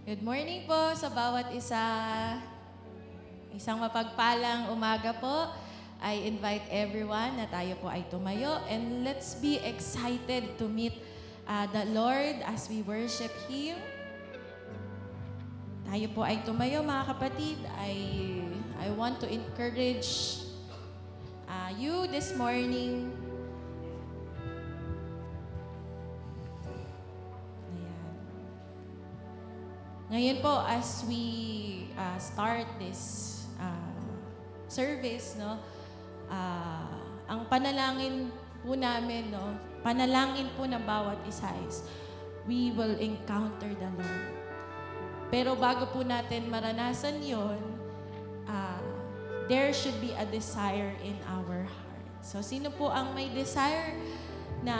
Good morning po sa bawat isa. Isang mapagpalang umaga po. I invite everyone na tayo po ay tumayo and let's be excited to meet the Lord as we worship Him. Tayo po ay tumayo mga kapatid. I want to encourage you this morning. Ngayon po, as we start this service, no, ang panalangin po namin, no, panalangin po ng bawat isa is, we will encounter the Lord. Pero bago po natin maranasan yon, there should be a desire in our heart. So, sino po ang may desire na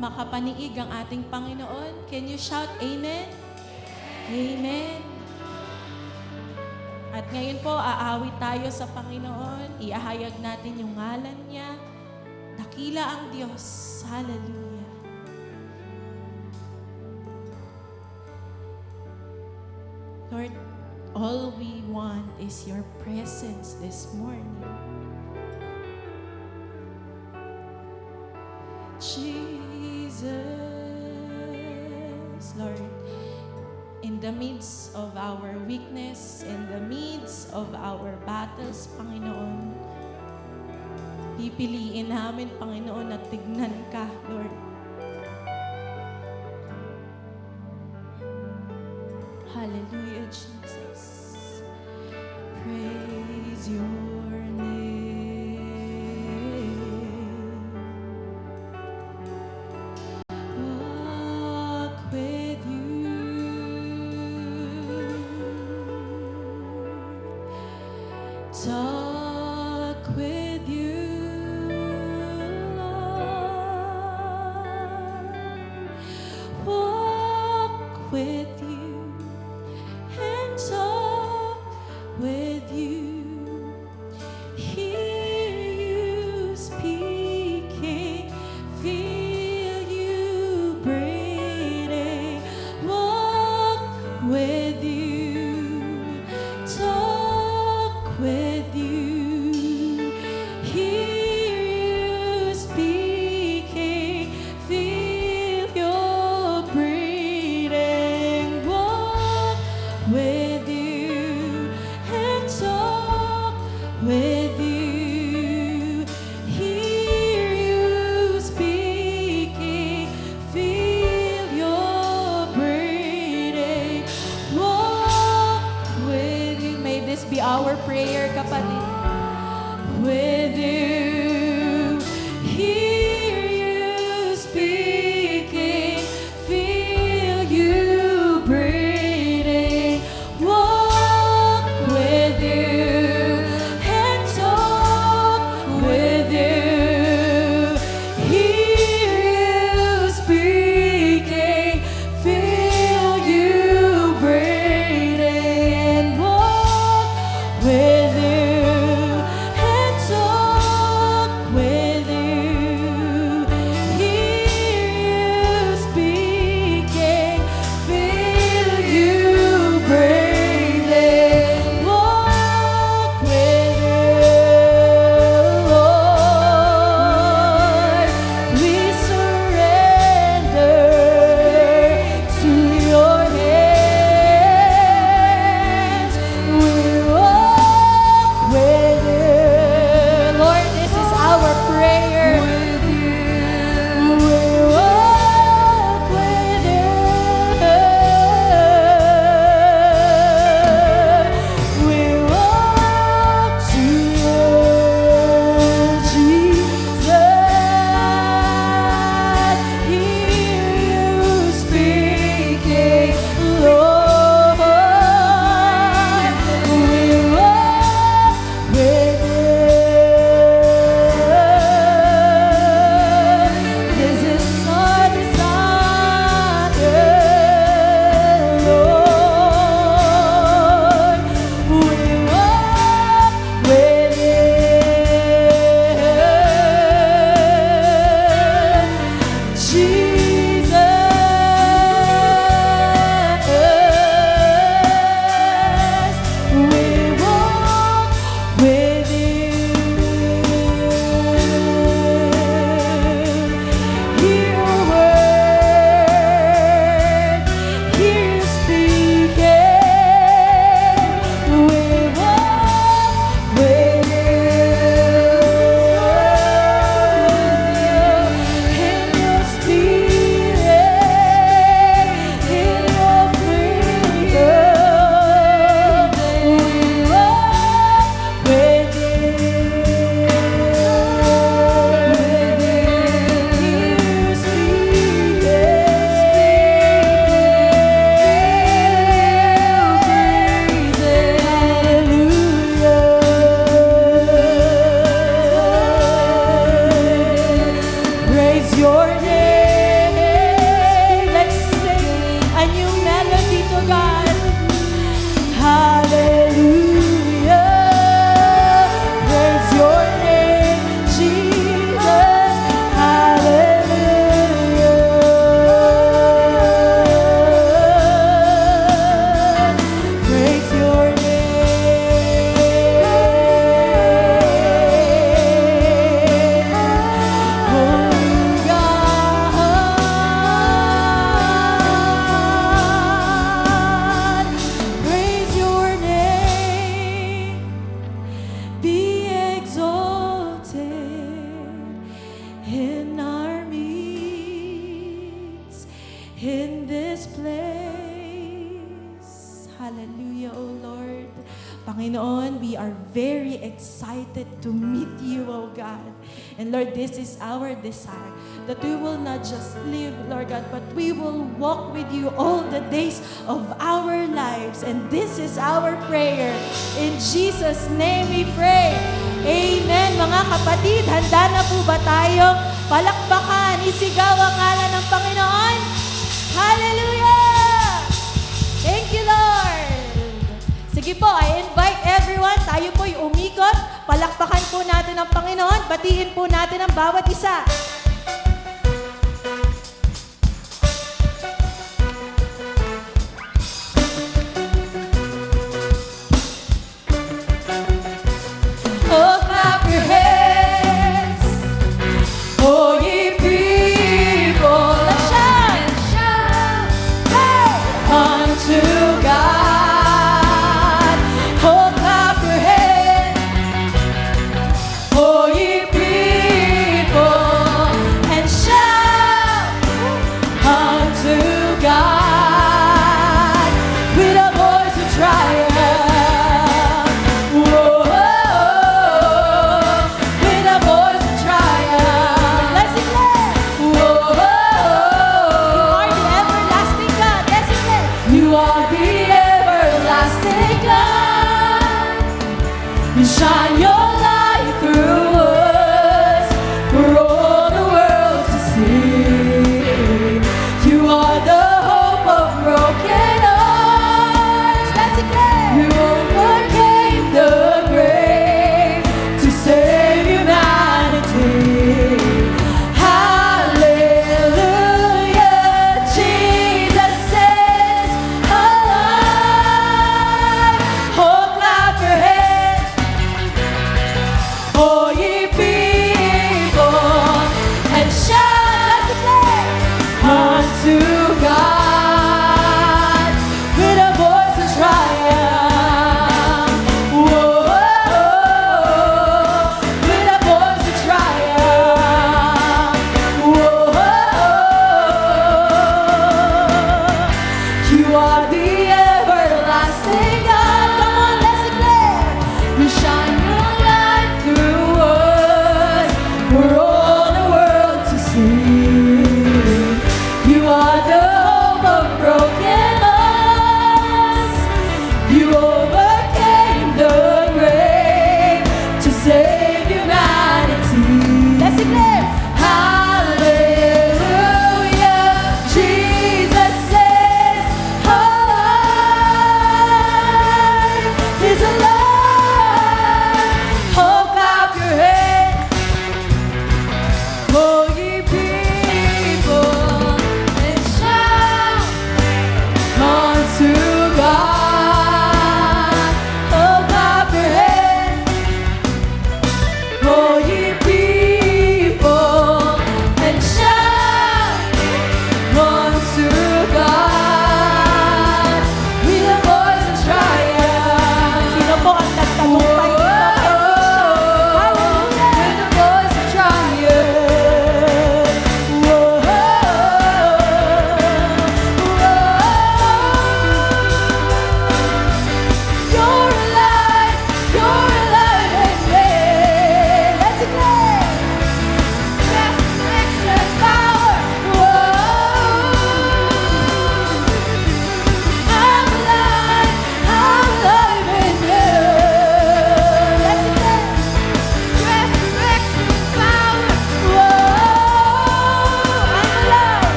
makapaniig ang ating Panginoon? Can you shout Amen? Amen. At ngayon po, aawit tayo sa Panginoon. Iahayag natin yung ngalan niya. Dakila ang Diyos. Hallelujah. Lord, all we want is your presence this morning. Jesus, Lord, in the midst of our weakness, in the midst of our battles, Panginoon, pipiliin namin, Panginoon, na tignan ka, Lord. Hallelujah, Jesus. Praise your name. Walk with you. Talk with you, Lord. Walk with you and talk with you. Hear you speaking, feel you breathing. Walk with you, talk with you, hear you speaking, feel your breathing. Walk with you and talk with you, hear you speaking, feel your breathing. Walk with you. May this be our prayer, kapatid. With you, hear you speaking, feel you breathing. Walk with you and talk with you. Hear you speaking, feel you breathing. Walk with you and talk are very excited to meet you, oh God. And Lord, this is our desire, that we will not just live, Lord God, but we will walk with you all the days of our lives. And this is our prayer. In Jesus' name we pray. Amen. Mga kapatid, handa na po ba tayo? Palakpakan, isigaw ang ngalan ng Panginoon. Hallelujah! Thank you, Lord. Sige po, I invite everyone, tayo po'y umikot. Palakpakan po natin ang Panginoon. Batiin po natin ang bawat isa. Oh, clap your hands, oh ye people, let's shout, hey, unto God. Oh, clap your hands, oh ye people, and shout unto God with a voice of triumph. Shine your light through us for all the world to see. You are the hope of broken hearts. Let's declare. You overcame the grave to save humanity. Hallelujah, Jesus is alive. Oh, clap your hands. Oh,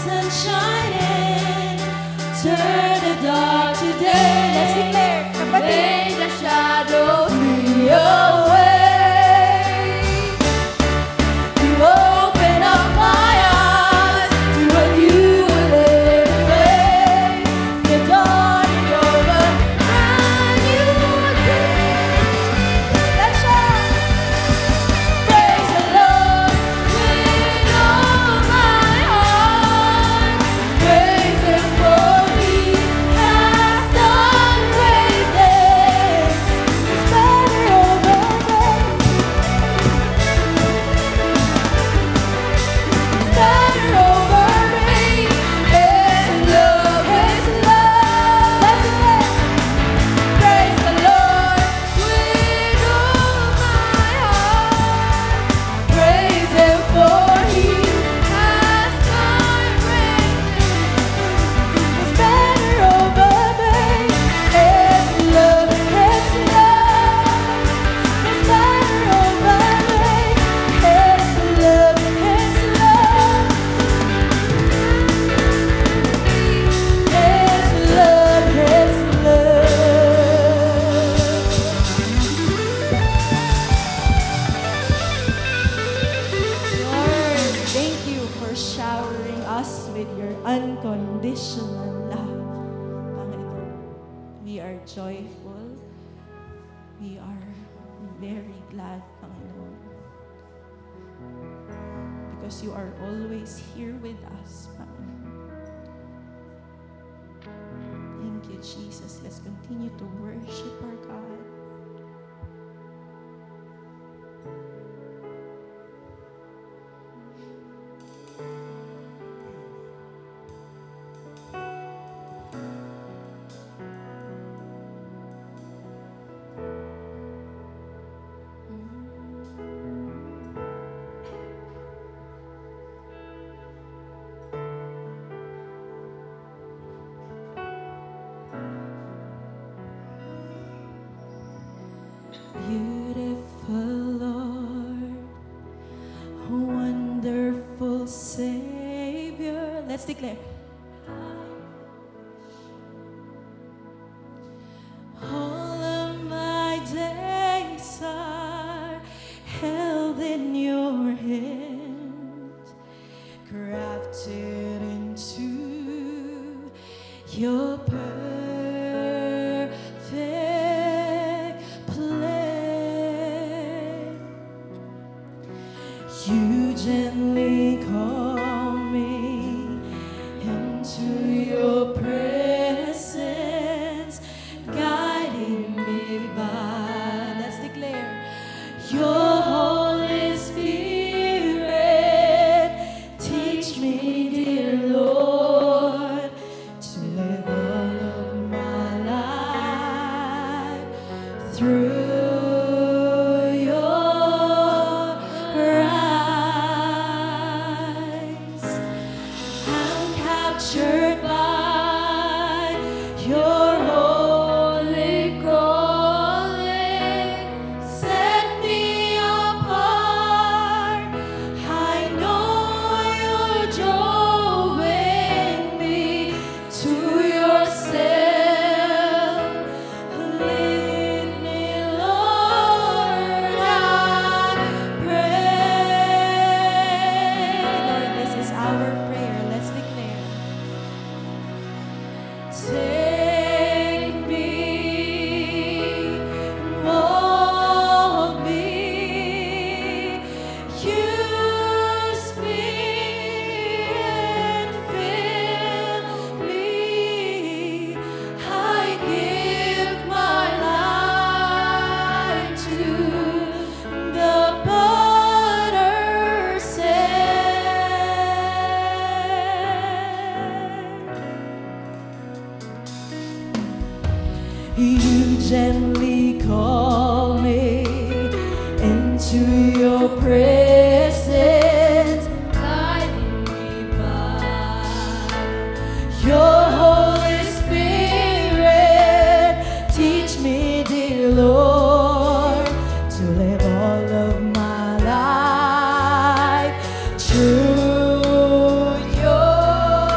sun shining, turn the dark to day. Let's declare, kapatid. Make the shadows flee away. You open up my eyes to a new and living way. The dawning of a brand new day. Let's shout. Praise the Lord with all my heart. Praise Him for He has done great things. It's better over me. It's better over me. His love, His love. Let's sing. Praise the Lord with all my heart. Praise Him for He has done great things. It's better over me. His love, His love. It's better over me. His love, His love. His love, His love. Lord, thank you for showering us with your unconditional love. Panginoon, we are joyful. We are very glad, Panginoon. Because you are always here with us, Panginoon. Thank you, Jesus. Let's continue to worship our God. Beautiful Lord, wonderful Savior. Let's declare. All of my days are held in your hands, crafted into your perfect plan. You gently call me into your presence, guiding me by. Let's declare. Your Holy Spirit, teach me, dear Lord, to live all of my life through your eyes. I'm captured by your holy calling. Set me apart. I know you're drawing me to yourself. Lead me, Lord, I pray. Lord, this is our prayer. Let's declare. Take me, mold me, use me and fill me. I give my life to the potter's hand. You gently call me into your presence, guiding me by your Holy Spirit. Teach me, dear Lord, to live all of my life through your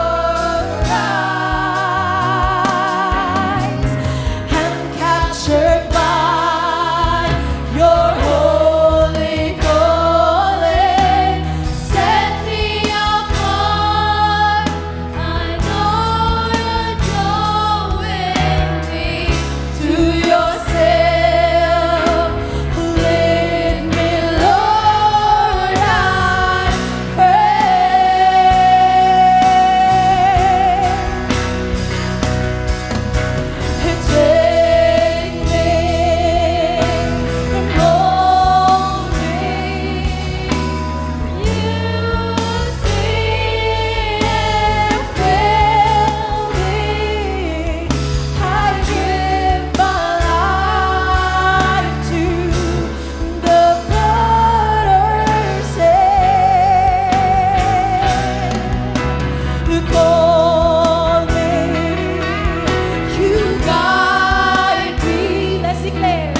call me. You guide me. Let's declare.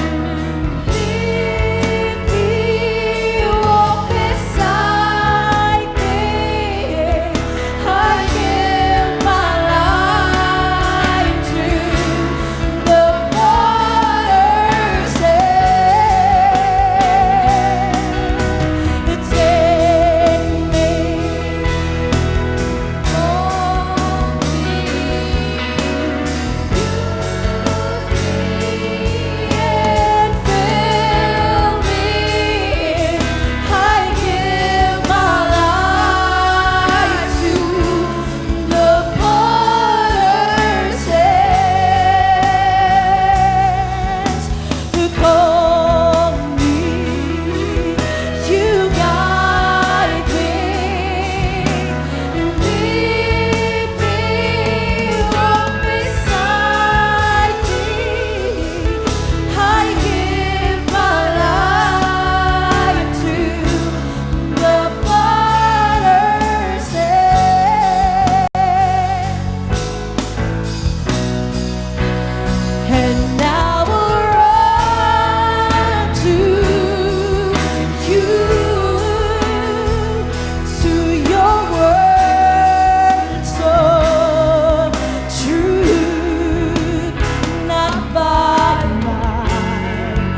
Lead me, walk beside me. I give my life to the water's edge. Take me, hold me, and fill me. I give my life to the potter's hands. To call me, you guide me. Lead me, walk beside me. I give my life to the potter's hand. And I will run to you, to your word so true, not by might,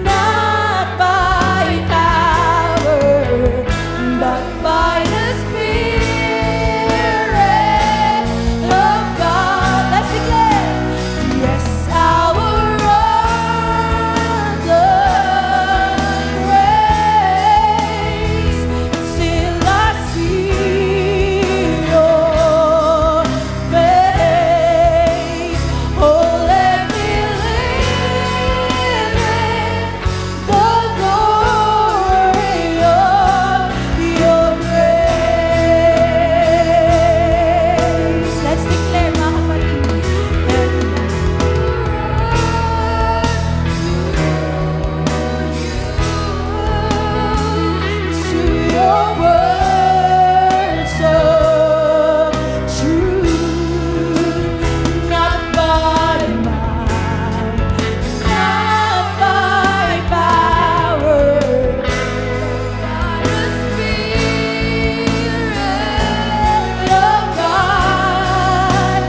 not by power, but by the Spirit of God. Let's declare. Yes, I will run the race till I see your face. Oh, let me live in the glory of your grace. Let's declare, mga kapatid. To your word so true, not by might, not by power, by the Spirit of God.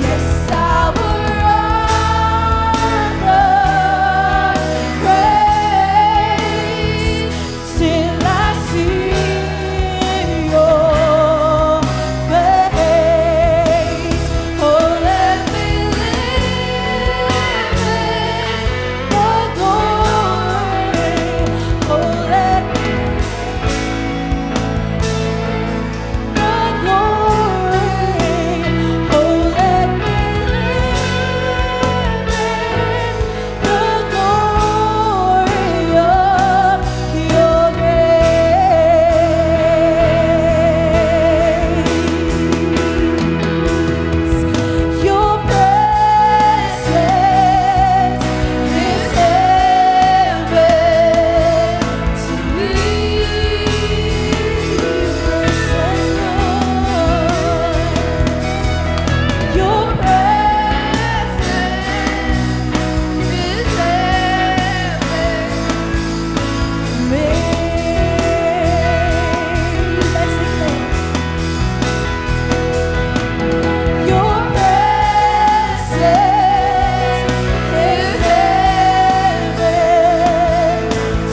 Yes, I will run the race till I see your face. Oh, let me live in the glory. Oh, let me the glory. Oh, let me live in the glory of your grace. Your presence is heaven to me. Precious Lord, your presence is heaven to me. Let's declare. Your presence is heaven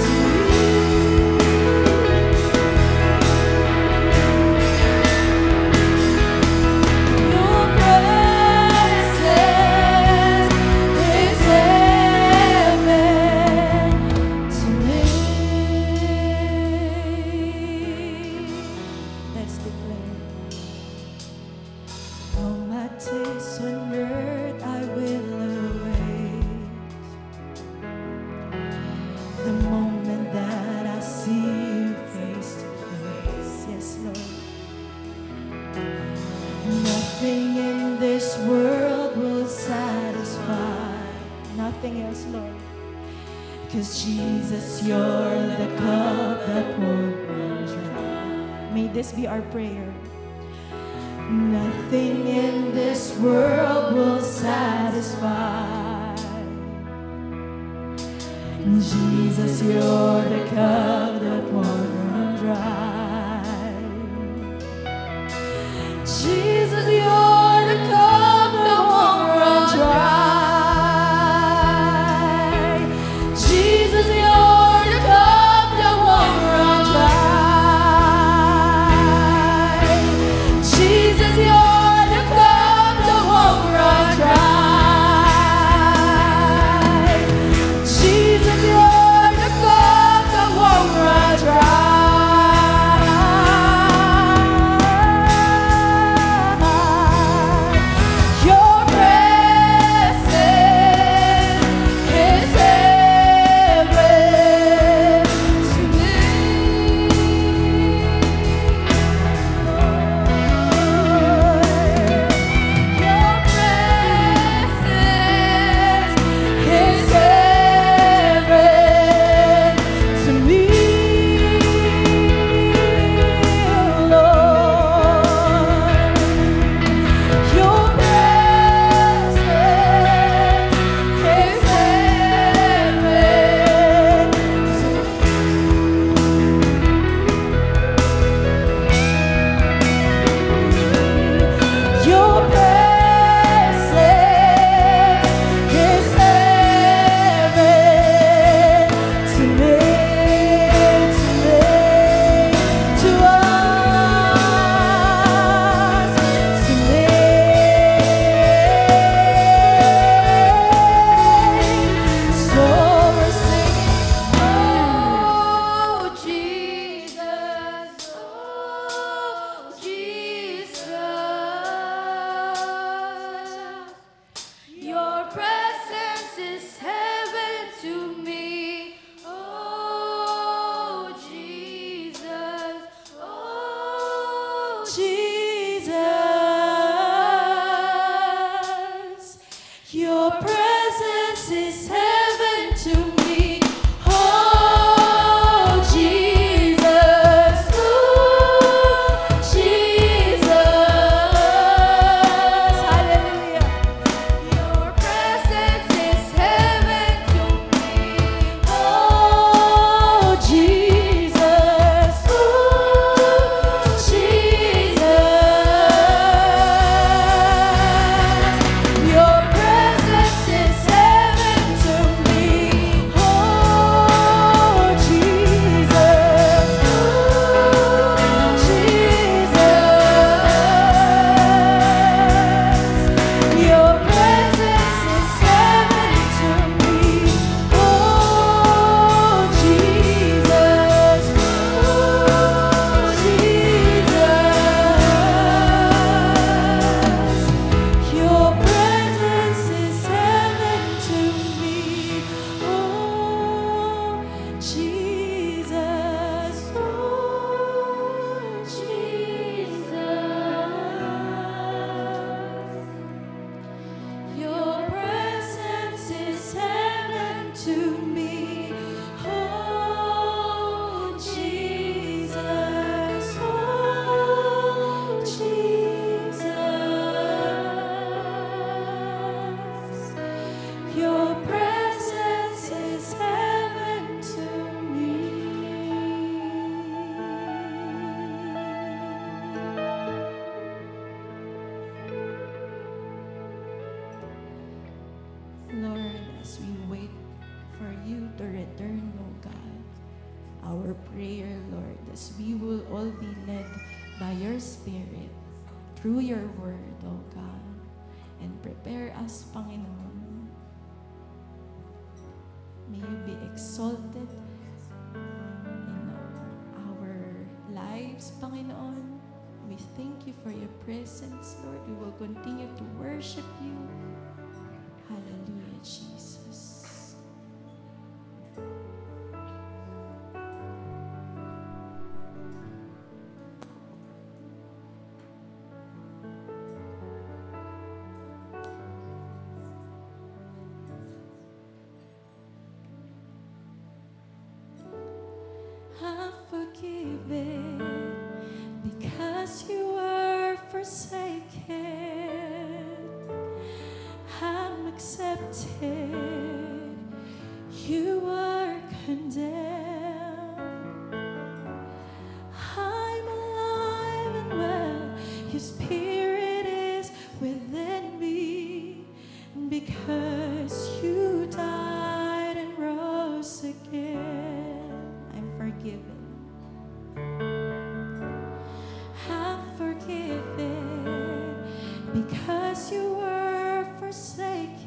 to Your presence is heaven to me. Let's declare. All my days on earth I will await the moment that I see you face to face. Yes, Lord. Nothing in this world will satisfy. Nothing else, Lord. 'Cause Jesus, you're the cup that won't run dry. May this be our prayer. Nothing in this world will satisfy. Jesus, you're the cup that won't run dry. Jesus, you're the cup that won't run dry. Jesus, you're the cup that won't run dry. Jesus, you're the cup that won't run dry. Jesus, you're the cup that won't run dry. Your presence is heaven to me. Your presence is heaven to me, Lord. Your presence is heaven to Your presence is heaven to me, to us, to me. So we're singing, oh Jesus, oh Jesus. Your presence is heaven to me, oh Jesus, oh Jesus. Your presence is heaven to me, oh Jesus, oh Jesus. Hallelujah. Your presence is heaven to me, oh Jesus, oh Jesus. Your presence is heaven to me, oh Jesus, oh Jesus. Your presence is heaven to me, oh Jesus, oh Jesus. Your presence is heaven to me, oh Jesus, oh Jesus. Your presence is heaven to me, oh Jesus, oh Jesus. Your presence is heaven to me. Lord, as we wait for you to return, O God, our prayer, Lord, as we will all be led by your Spirit through your word, O God, and prepare us, Panginoon. May you be exalted in our lives, Panginoon. We thank you for your presence, Lord. We will continue to worship you. Hallelujah, Jesus. I'm forgiven because you were forsaken. accepted, you were condemned. I'm alive and well, your spirit is within me. And because you died and rose again, I'm forgiven. I'm forgiven because you were forsaken.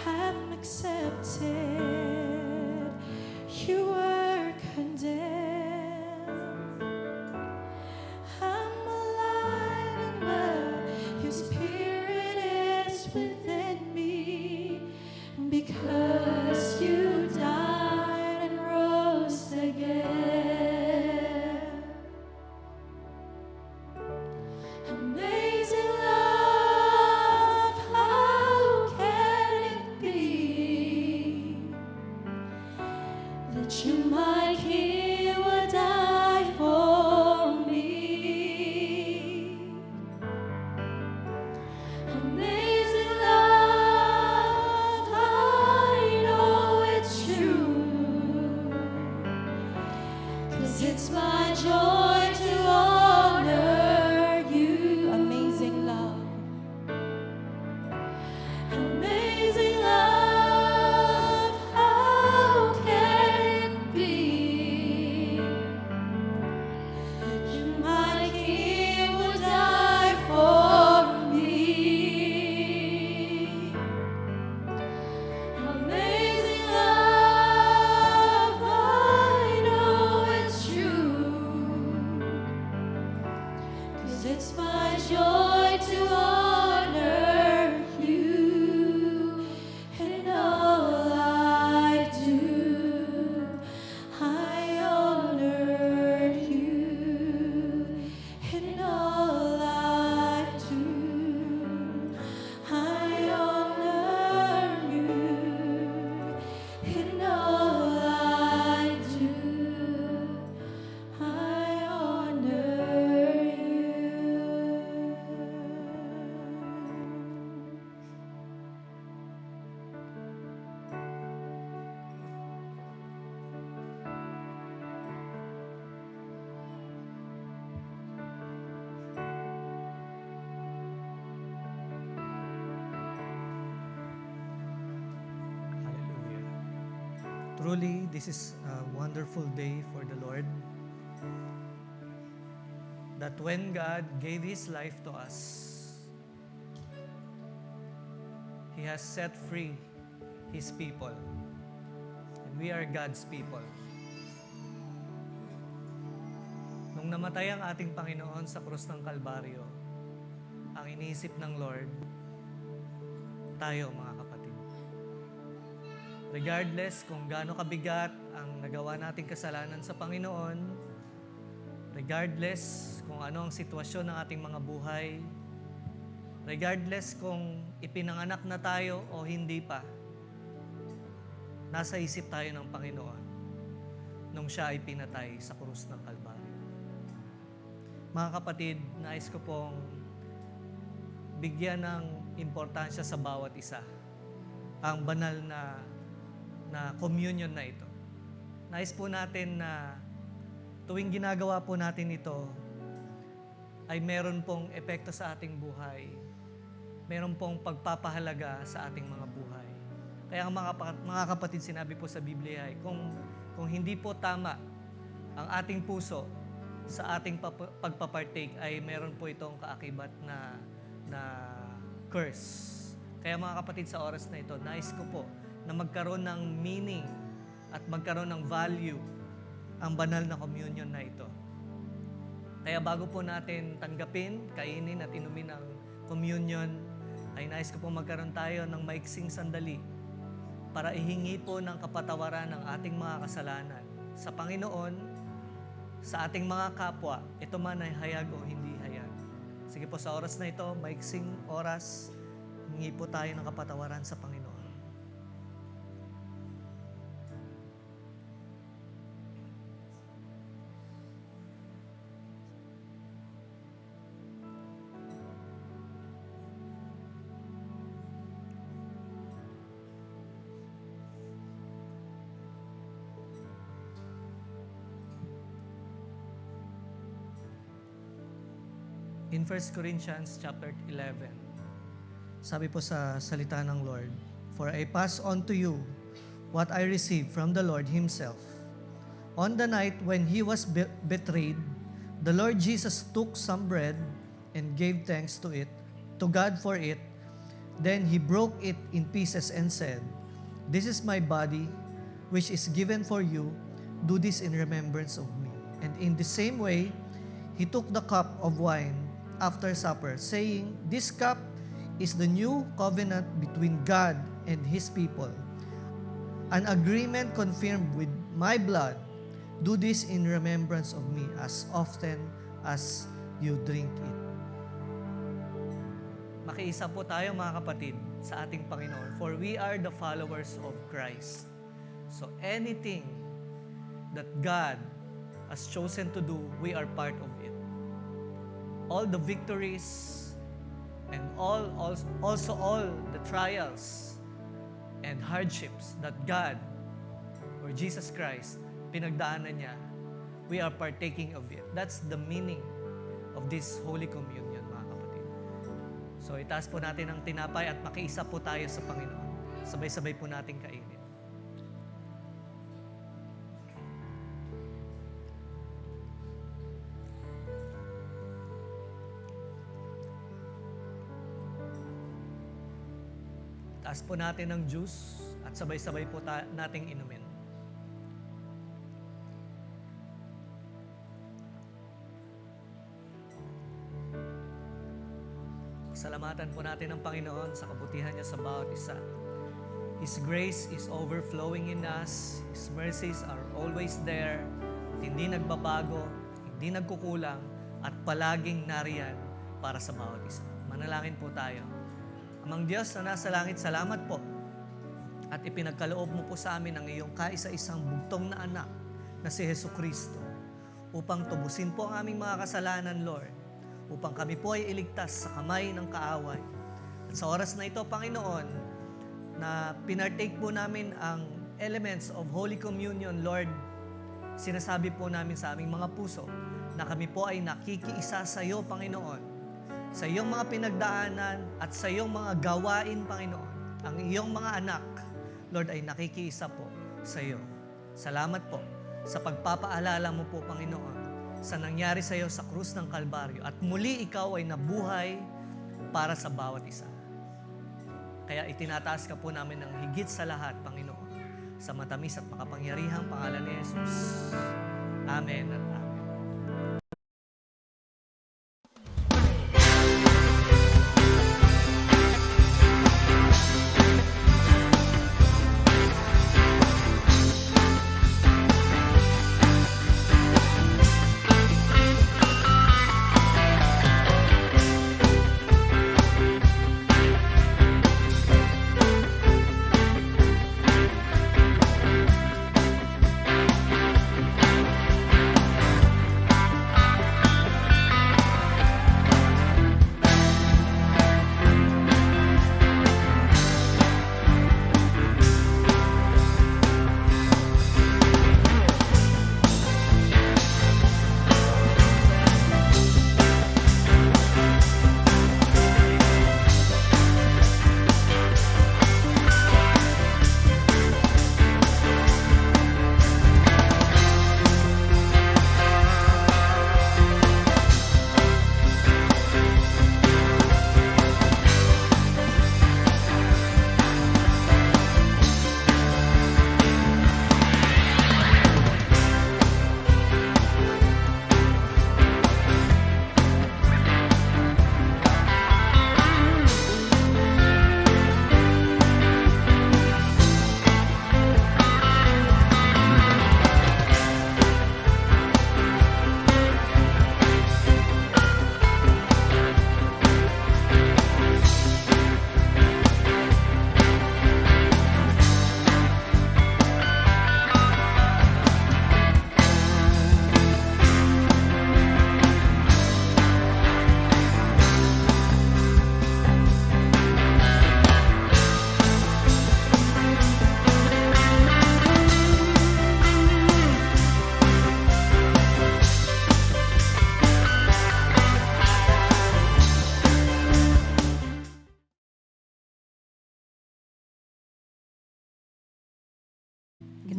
I'm accepted. You were condemned. I'm alive and well. Your spirit is within me. Because you died and rose again. Amazing love, how can it be that you, my King, would die for me? Amazing love, I know it's true, 'cause it's my joy to honor you. Amazing love. Amazing love, how can it be that you, my King, would die for me? Amazing love, I know it's true, 'cause it's my joy to honor you in all I do. I honor you in all I do. I honor you in all I do. I honor you. Hallelujah. Truly, this is a wonderful day for the Lord. That when God gave His life to us, He has set free His people. And we are God's people. Nung namatay ang ating Panginoon sa krus ng Kalbaryo, ang iniisip ng Lord, tayo mga kapatid. Regardless kung gaano kabigat ang nagawa nating kasalanan sa Panginoon, regardless kung ano ang sitwasyon ng ating mga buhay, regardless kung ipinanganak na tayo o hindi pa, nasa isip tayo ng Panginoon nung Siya ay pinatay sa krus ng Kalbaryo. Mga kapatid, nais ko pong bigyan ng importansya sa bawat isa ang banal na communion na ito. Nais po natin na tuwing ginagawa po natin ito, ay meron pong epekto sa ating buhay. Meron pong pagpapahalaga sa ating mga buhay. Kaya ang mga kapatid, sinabi po sa Biblia ay kung hindi po tama ang ating puso sa ating pagpapartake, ay meron po itong kaakibat na curse. Kaya mga kapatid, sa oras na ito, nais ko po na magkaroon ng meaning at magkaroon ng value ang banal na communion na ito. Kaya bago po natin tanggapin, kainin at inumin ang communion, ay nais ko po magkaroon tayo ng maiksing sandali para ihingi po ng kapatawaran ng ating mga kasalanan sa Panginoon, sa ating mga kapwa, ito man ay hayag o hindi hayag. Sige po, sa oras na ito, maiksing oras, hingi po tayo ng kapatawaran sa Panginoon. in 1 Corinthians chapter 11. Sabi po sa salita ng Lord, "For I pass on to you what I received from the Lord Himself. On the night when He was betrayed, the Lord Jesus took some bread and gave thanks to God for it. Then He broke it in pieces and said, 'This is my body, which is given for you. Do this in remembrance of me.' And in the same way, He took the cup of wine after supper, saying, 'This cup is the new covenant between God and His people, an agreement confirmed with my blood. Do this in remembrance of me as often as you drink it.'" Makiisa po tayo mga kapatid sa ating Panginoon, for we are the followers of Christ. So anything that God has chosen to do, we are part of it. All the victories and also all the trials and hardships that God or Jesus Christ pinagdaanan niya, we are partaking of it. That's the meaning of this Holy Communion, mga kapatid. So itaas po natin ang tinapay at makiisa po tayo sa Panginoon. Sabay-sabay po natin kainin. Taas po natin ng juice at sabay-sabay po nating inumin. Salamatan po natin ang Panginoon sa kabutihan niya sa bawat isa. His grace is overflowing in us. His mercies are always there. At hindi nagbabago, hindi nagkukulang, at palaging nariyan para sa bawat isa. Manalangin po tayo. Amang Diyos na nasa langit, salamat po. At ipinagkaloob mo po sa amin ang iyong kaisa-isang bugtong na anak na si Jesucristo upang tubusin po ang aming mga kasalanan, Lord. Upang kami po ay iligtas sa kamay ng kaaway. At sa oras na ito, Panginoon, na pinartake po namin ang elements of Holy Communion, Lord, sinasabi po namin sa aming mga puso na kami po ay nakikiisa sa iyo, Panginoon, sa iyong mga pinagdaanan at sa iyong mga gawain, Panginoon. Ang iyong mga anak, Lord, ay nakikiisa po sa iyo. Salamat po sa pagpapaalala mo po, Panginoon, sa nangyari sa iyo sa krus ng Kalbaryo, at muli ikaw ay nabuhay para sa bawat isa. Kaya itinataas ka po namin ng higit sa lahat, Panginoon, sa matamis at makapangyarihang pangalan ni Jesus. Amen at amen.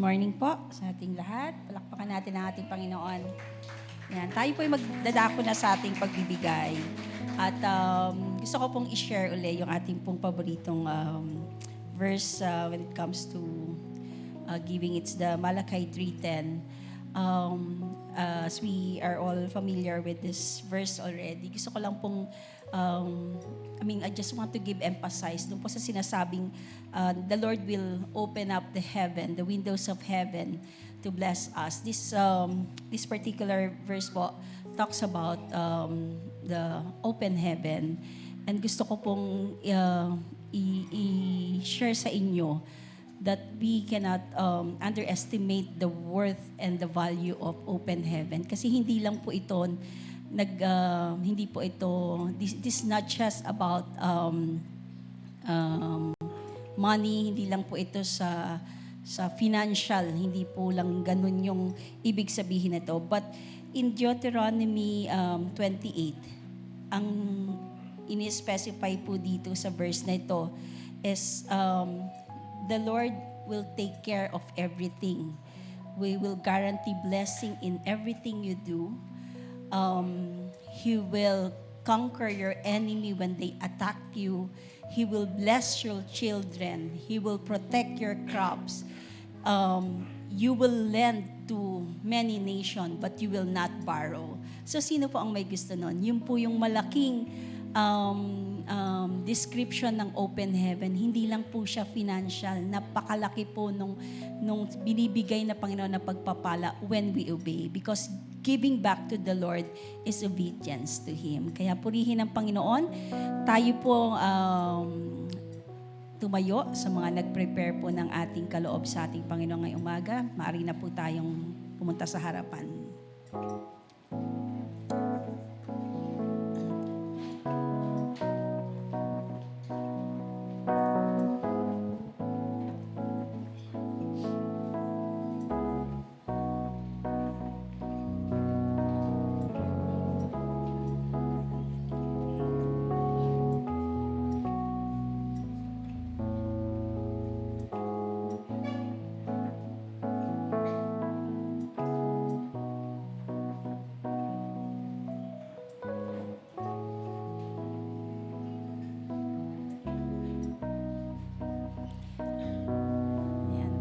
morning po sa ating lahat. Palakpakan natin ang ating Panginoon. Yan, tayo po ay magdadako na sa ating pagbibigay. At gusto ko pong i-share uli yung ating pong paboritong verse when it comes to giving. It's the Malachi 3:10. As we are all familiar with this verse already, gusto ko lang pong I just want to give emphasis doon po sa sinasabing the Lord will open up the heaven, the windows of heaven to bless us. This particular verse po talks about the open heaven. And gusto ko pong i-share sa inyo that we cannot underestimate the worth and the value of open heaven. Kasi hindi lang po ito hindi po ito, this is not just about money, hindi lang po ito sa financial, hindi po lang ganun yung ibig sabihin nito. But in Deuteronomy 28, ang ini-specify po dito sa verse na ito is the Lord will take care of everything. We will guarantee blessing in everything you do. He will conquer your enemy when they attack you. He will bless your children. He will protect your crops. You will lend to many nations, but you will not borrow. So, sino po ang may gusto nun? Yun po yung malaking description ng open heaven. Hindi lang po siya financial. Napakalaki po nung binibigay na Panginoon na pagpapala when we obey. Because giving back to the Lord is obedience to Him. Kaya purihin ang Panginoon. Tayo po tumayo sa mga nag-prepare po ng ating kaloob sa ating Panginoon ngayong umaga. Maaari na po tayong pumunta sa harapan.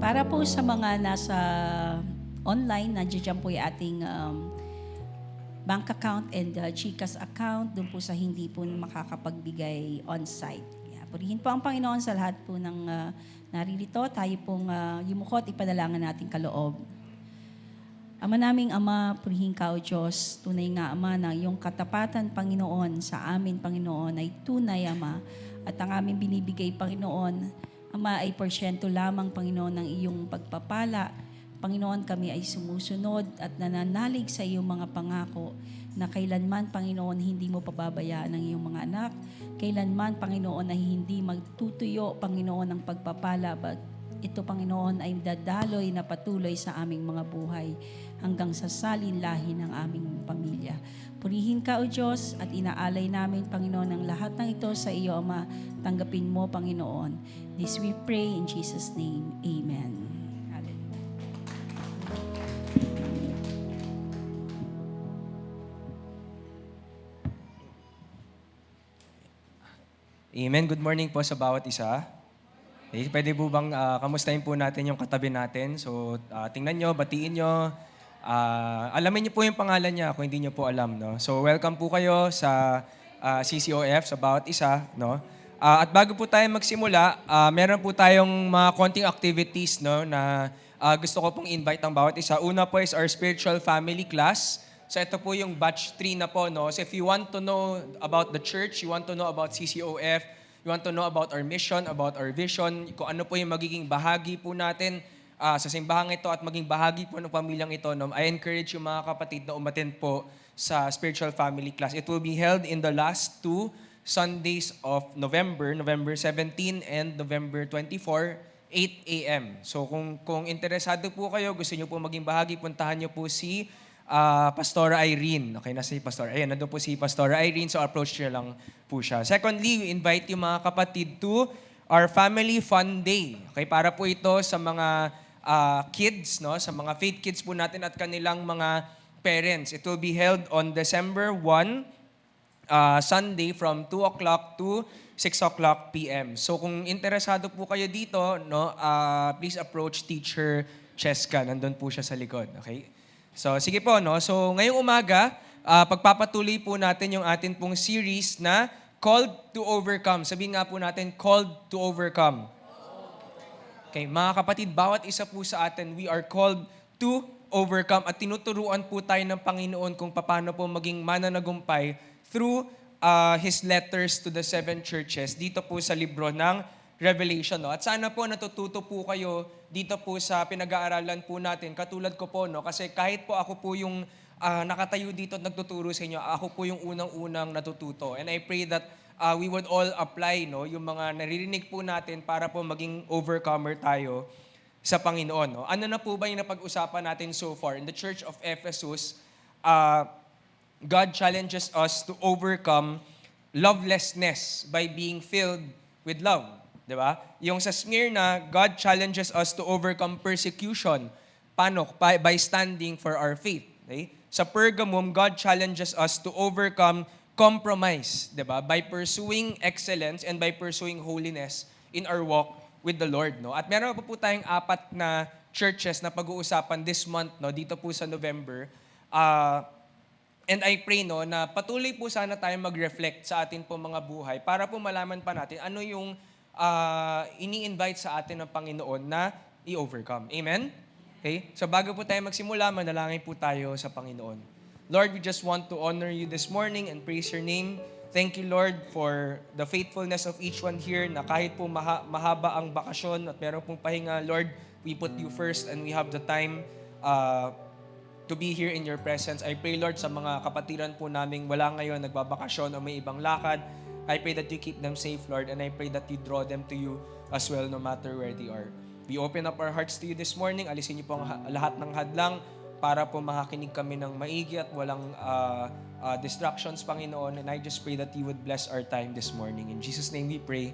Para po sa mga nasa online, nandiyan po yung ating bank account and GCash account, doon po sa hindi po makakapagbigay on-site. Purihin po ang Panginoon sa lahat po ng naririto. Tayo pong yumukot, ipadalangin natin kaloob. Ama naming Ama, purihin ka o Diyos, tunay nga Ama na iyong katapatan, Panginoon, sa amin, Panginoon, ay tunay, Ama. At ang aming binibigay, Panginoon, Ama, ay porsyento lamang, Panginoon, ng iyong pagpapala. Panginoon, kami ay sumusunod at nananalig sa iyong mga pangako na kailanman, Panginoon, hindi mo pababayaan ang iyong mga anak. Kailanman, Panginoon, ay hindi magtutuyo, Panginoon, ng pagpapala. Ito, Panginoon, ay dadaloy na patuloy sa aming mga buhay hanggang sa salinlahi ng aming pamilya. Purihin ka, O Diyos, at inaalay namin, Panginoon, ang lahat ng ito sa iyo, Ama. Tanggapin mo, Panginoon. This we pray in Jesus' name. Amen. Amen. Good morning po sa bawat isa. Okay, pwede po bang kamustahin po natin yung katabi natin? So, tingnan nyo, batiin nyo. Alamin nyo po yung pangalan niya kung hindi nyo po alam. No? So, welcome po kayo sa CCOF, sa bawat isa. No? At bago po tayo magsimula, meron po tayong mga konting activities no, na gusto ko pong invite ang bawat isa. Una po is our spiritual family class. So ito po yung batch 3 na po. No? So if you want to know about the church, you want to know about CCOF, you want to know about our mission, about our vision, kung ano po yung magiging bahagi po natin sa simbahang ito at maging bahagi po ng pamilyang ito, no? I encourage yung mga kapatid na umattend po sa spiritual family class. It will be held in the last 2 Sundays of November 17 and November 24, 8 a.m. So kung interesado po kayo, gusto niyo po maging bahagi, puntahan niyo po si Pastora Irene. Okay, nasa si Pastora. Ayan, nandun po si Pastora Irene, so approach niyo lang po siya. Secondly, we invite yung mga kapatid to our Family Fun Day. Okay, para po ito sa mga kids, no? Sa mga faith kids po natin at kanilang mga parents. It will be held on December 1, Sunday from 2 o'clock to 6 o'clock p.m. So kung interesado po kayo dito, no, please approach Teacher Cheska. Nandun po siya sa likod. Okay? So sige po, no? So ngayong umaga, pagpapatuloy po natin yung atin pong series na Called to Overcome. Sabihin nga po natin, Called to Overcome. Okay, mga kapatid, bawat isa po sa atin, we are called to overcome at tinuturuan po tayo ng Panginoon kung paano po maging mananagumpay through His letters to the 7 churches dito po sa libro ng Revelation. No? At sana po natututo po kayo dito po sa pinag-aaralan po natin. Katulad ko po, no? Kasi kahit po ako po yung nakatayo dito at nagtuturo sa inyo, ako po yung unang-unang natututo. And I pray that we would all apply, no, yung mga naririnig po natin para po maging overcomer tayo sa Panginoon. No? Ano na po ba yung napag-usapan natin so far? In the Church of Ephesus, God challenges us to overcome lovelessness by being filled with love. Di ba? Yung sa Smyrna, God challenges us to overcome persecution. Paano? By standing for our faith. Okay? Sa Pergamum, God challenges us to overcome compromise, 'di ba? By pursuing excellence and by pursuing holiness in our walk with the Lord, no? At meron pa po tayong 4 na churches na pag-uusapan this month, no, dito po sa November. And I pray, no, na patuloy po sana tayong mag-reflect sa atin po mga buhay para po malaman pa natin ano yung ini-invite sa atin ng Panginoon na i-overcome. Amen? Okay? So bago po tayo magsimula, manalangin po tayo sa Panginoon. Lord, we just want to honor you this morning and praise your name. Thank you, Lord, for the faithfulness of each one here na kahit po mahaba ang bakasyon at meron pong pahinga, Lord, we put you first and we have the time to be here in your presence. I pray, Lord, sa mga kapatiran po naming wala ngayon, nagbabakasyon o may ibang lakad, I pray that you keep them safe, Lord, and I pray that you draw them to you as well no matter where they are. We open up our hearts to you this morning. Alisin niyo po ang lahat ng hadlang para po makakinig kami ng maigi at walang distractions, Panginoon. And I just pray that you would bless our time this morning. In Jesus' name we pray.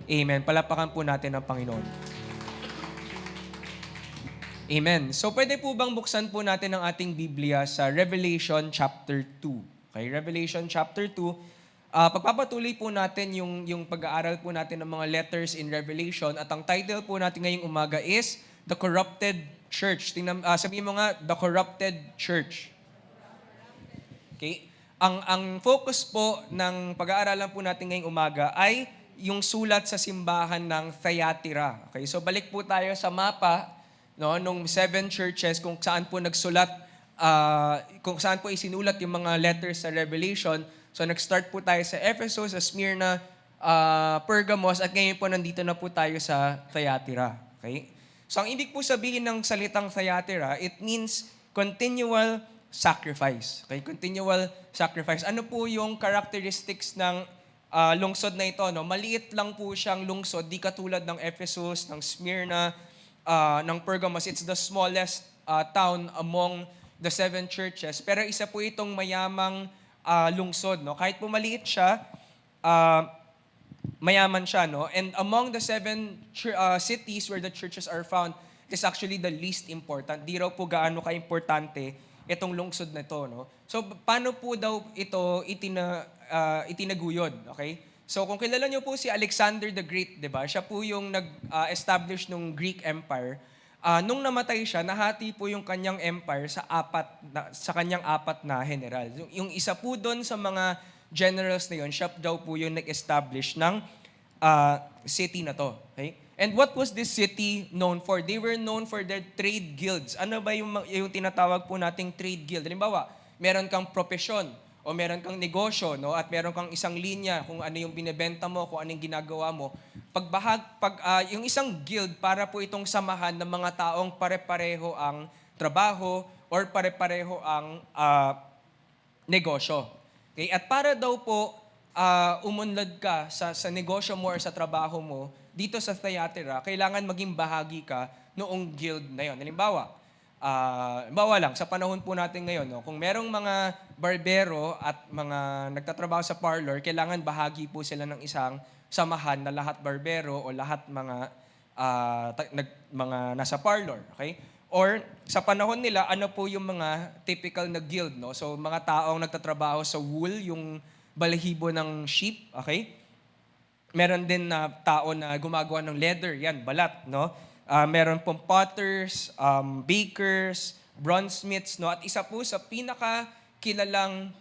Amen. Palapakan po natin ang Panginoon. Amen. So pwede po bang buksan po natin ang ating Biblia sa Revelation chapter 2. Okay, Revelation chapter 2. Pagpapatuloy po natin yung pag-aaral po natin ng mga letters in Revelation at ang title po natin ngayong umaga is The Corrupted Church. Sabihin mo nga, The Corrupted Church. Okay? Ang focus po ng pag-aaralan po natin ngayong umaga ay yung sulat sa simbahan ng Thyatira. Okay? So balik po tayo sa mapa, no, nung 7 churches kung saan po nagsulat, kung saan po isinulat yung mga letters sa Revelation. So nag-start po tayo sa Ephesus, sa Smyrna, Pergamos, at ngayon po nandito na po tayo sa Thyatira. Okay? So ang ibig po sabihin ng salitang Thyatira, it means continual sacrifice. Okay? Continual sacrifice. Ano po yung characteristics ng lungsod na ito? No? Maliit lang po siyang lungsod, di katulad ng Ephesus, ng Smyrna, ng Pergamos. It's the smallest town among the 7 churches. Pero isa po itong mayamang lungsod. No? Kahit po maliit siya, mayaman siya, no? And among the 7 cities where the churches are found, it is actually the least important. Di raw po gaano ka-importante itong lungsod na ito, no? So, paano po daw ito itinaguyod, okay? So, kung kilala niyo po si Alexander the Great, di ba? Siya po yung nag-establish ng Greek Empire. Nung namatay siya, nahati po yung kanyang empire sa kanyang 4 na general. Yung isa po doon sa mga generals na yun, siya daw po yung nag-establish ng city na to. Okay? And what was this city known for? They were known for their trade guilds. Ano ba yung tinatawag po nating trade guild? Halimbawa, meron kang propesyon o meron kang negosyo, no? At meron kang isang linya kung ano yung binebenta mo, kung ano yung ginagawa mo. Yung isang guild, para po itong samahan ng mga taong pare-pareho ang trabaho or pare-pareho ang negosyo. Okay? At para daw po umunlad ka sa negosyo mo or sa trabaho mo, dito sa Thyatira, kailangan maging bahagi ka noong guild na yon. Halimbawa lang, sa panahon po natin ngayon, no, kung merong mga barbero at mga nagtatrabaho sa parlor, kailangan bahagi po sila ng isang samahan na lahat barbero o lahat mga mga nasa parlor, okay? Or sa panahon nila, ano po yung mga typical na guild, no? So mga taong nagtatrabaho sa wool, yung balahibo ng sheep, okay? Meron din na tao na gumagawa ng leather, yan, balat, no? Meron pong potters, bakers, bronzesmiths, no? At isa po sa pinaka-kilalang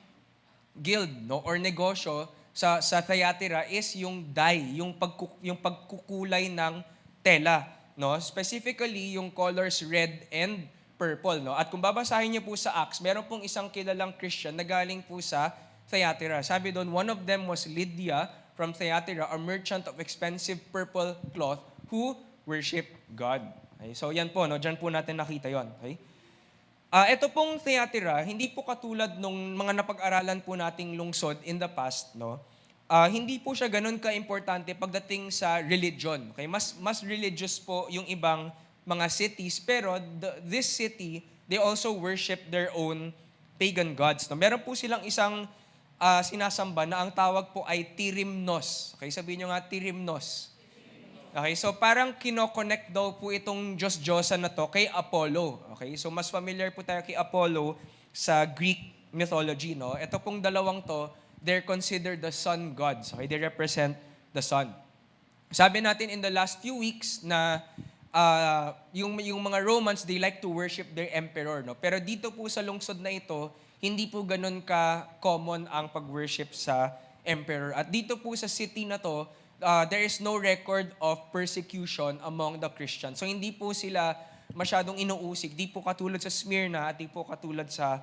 guild, no, or negosyo sa Thyatira is yung dye, yung pagkukulay ng tela, no? Specifically yung colors red and purple, no? At kung babasahin niyo po sa Acts, meron pong isang kilalang Christian na galing po sa Thyatira. Sabi doon, one of them was Lydia from Thyatira, a merchant of expensive purple cloth who worshiped God. Okay? So yan po, no? Diyan po natin nakita yon. Okay? Ito pong Thyatira, hindi po katulad nung mga napag-aralan po nating lungsod in the past, no? Hindi po siya ganun ka-importante pagdating sa religion. Okay? Mas religious po yung ibang mga cities, pero this city, they also worship their own pagan gods. No? Meron po silang isang sinasamba na ang tawag po ay Tyrimnos. Okay? Sabihin nyo nga, Tyrimnos. Okay, so parang kinoconnect daw po itong Diyos-Diyosan na to kay Apollo. Okay, so mas familiar po tayo kay Apollo sa Greek mythology, no? Ito pong dalawang to, they're considered the sun gods. Okay, they represent the sun. Sabi natin in the last few weeks na yung mga Romans, they like to worship their emperor, no? Pero dito po sa lungsod na ito, hindi po ganun ka-common ang pag-worship sa emperor. At dito po sa city na to, there is no record of persecution among the Christians. So hindi po sila masyadong inuusig. Di po katulad sa Smyrna at di po katulad sa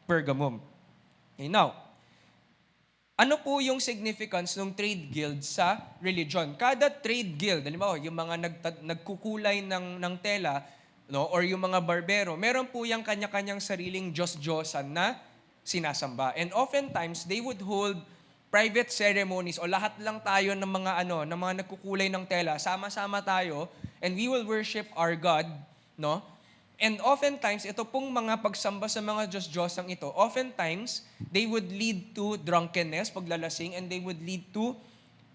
Pergamum. Okay, now, ano po yung significance ng trade guild sa religion? Kada trade guild, halimbawa, yung mga nagkukulay ng tela, no, or yung mga barbero, meron po yung kanya-kanyang sariling Diyos-Diyosan na sinasamba. And oftentimes, they would hold private ceremonies o lahat lang tayo ng mga ng mga nagkukulay ng tela, sama-sama tayo and we will worship our God, no? And oftentimes ito pong mga pagsamba sa mga Diyos-Diyosang ito, oftentimes they would lead to drunkenness, paglalasing, and they would lead to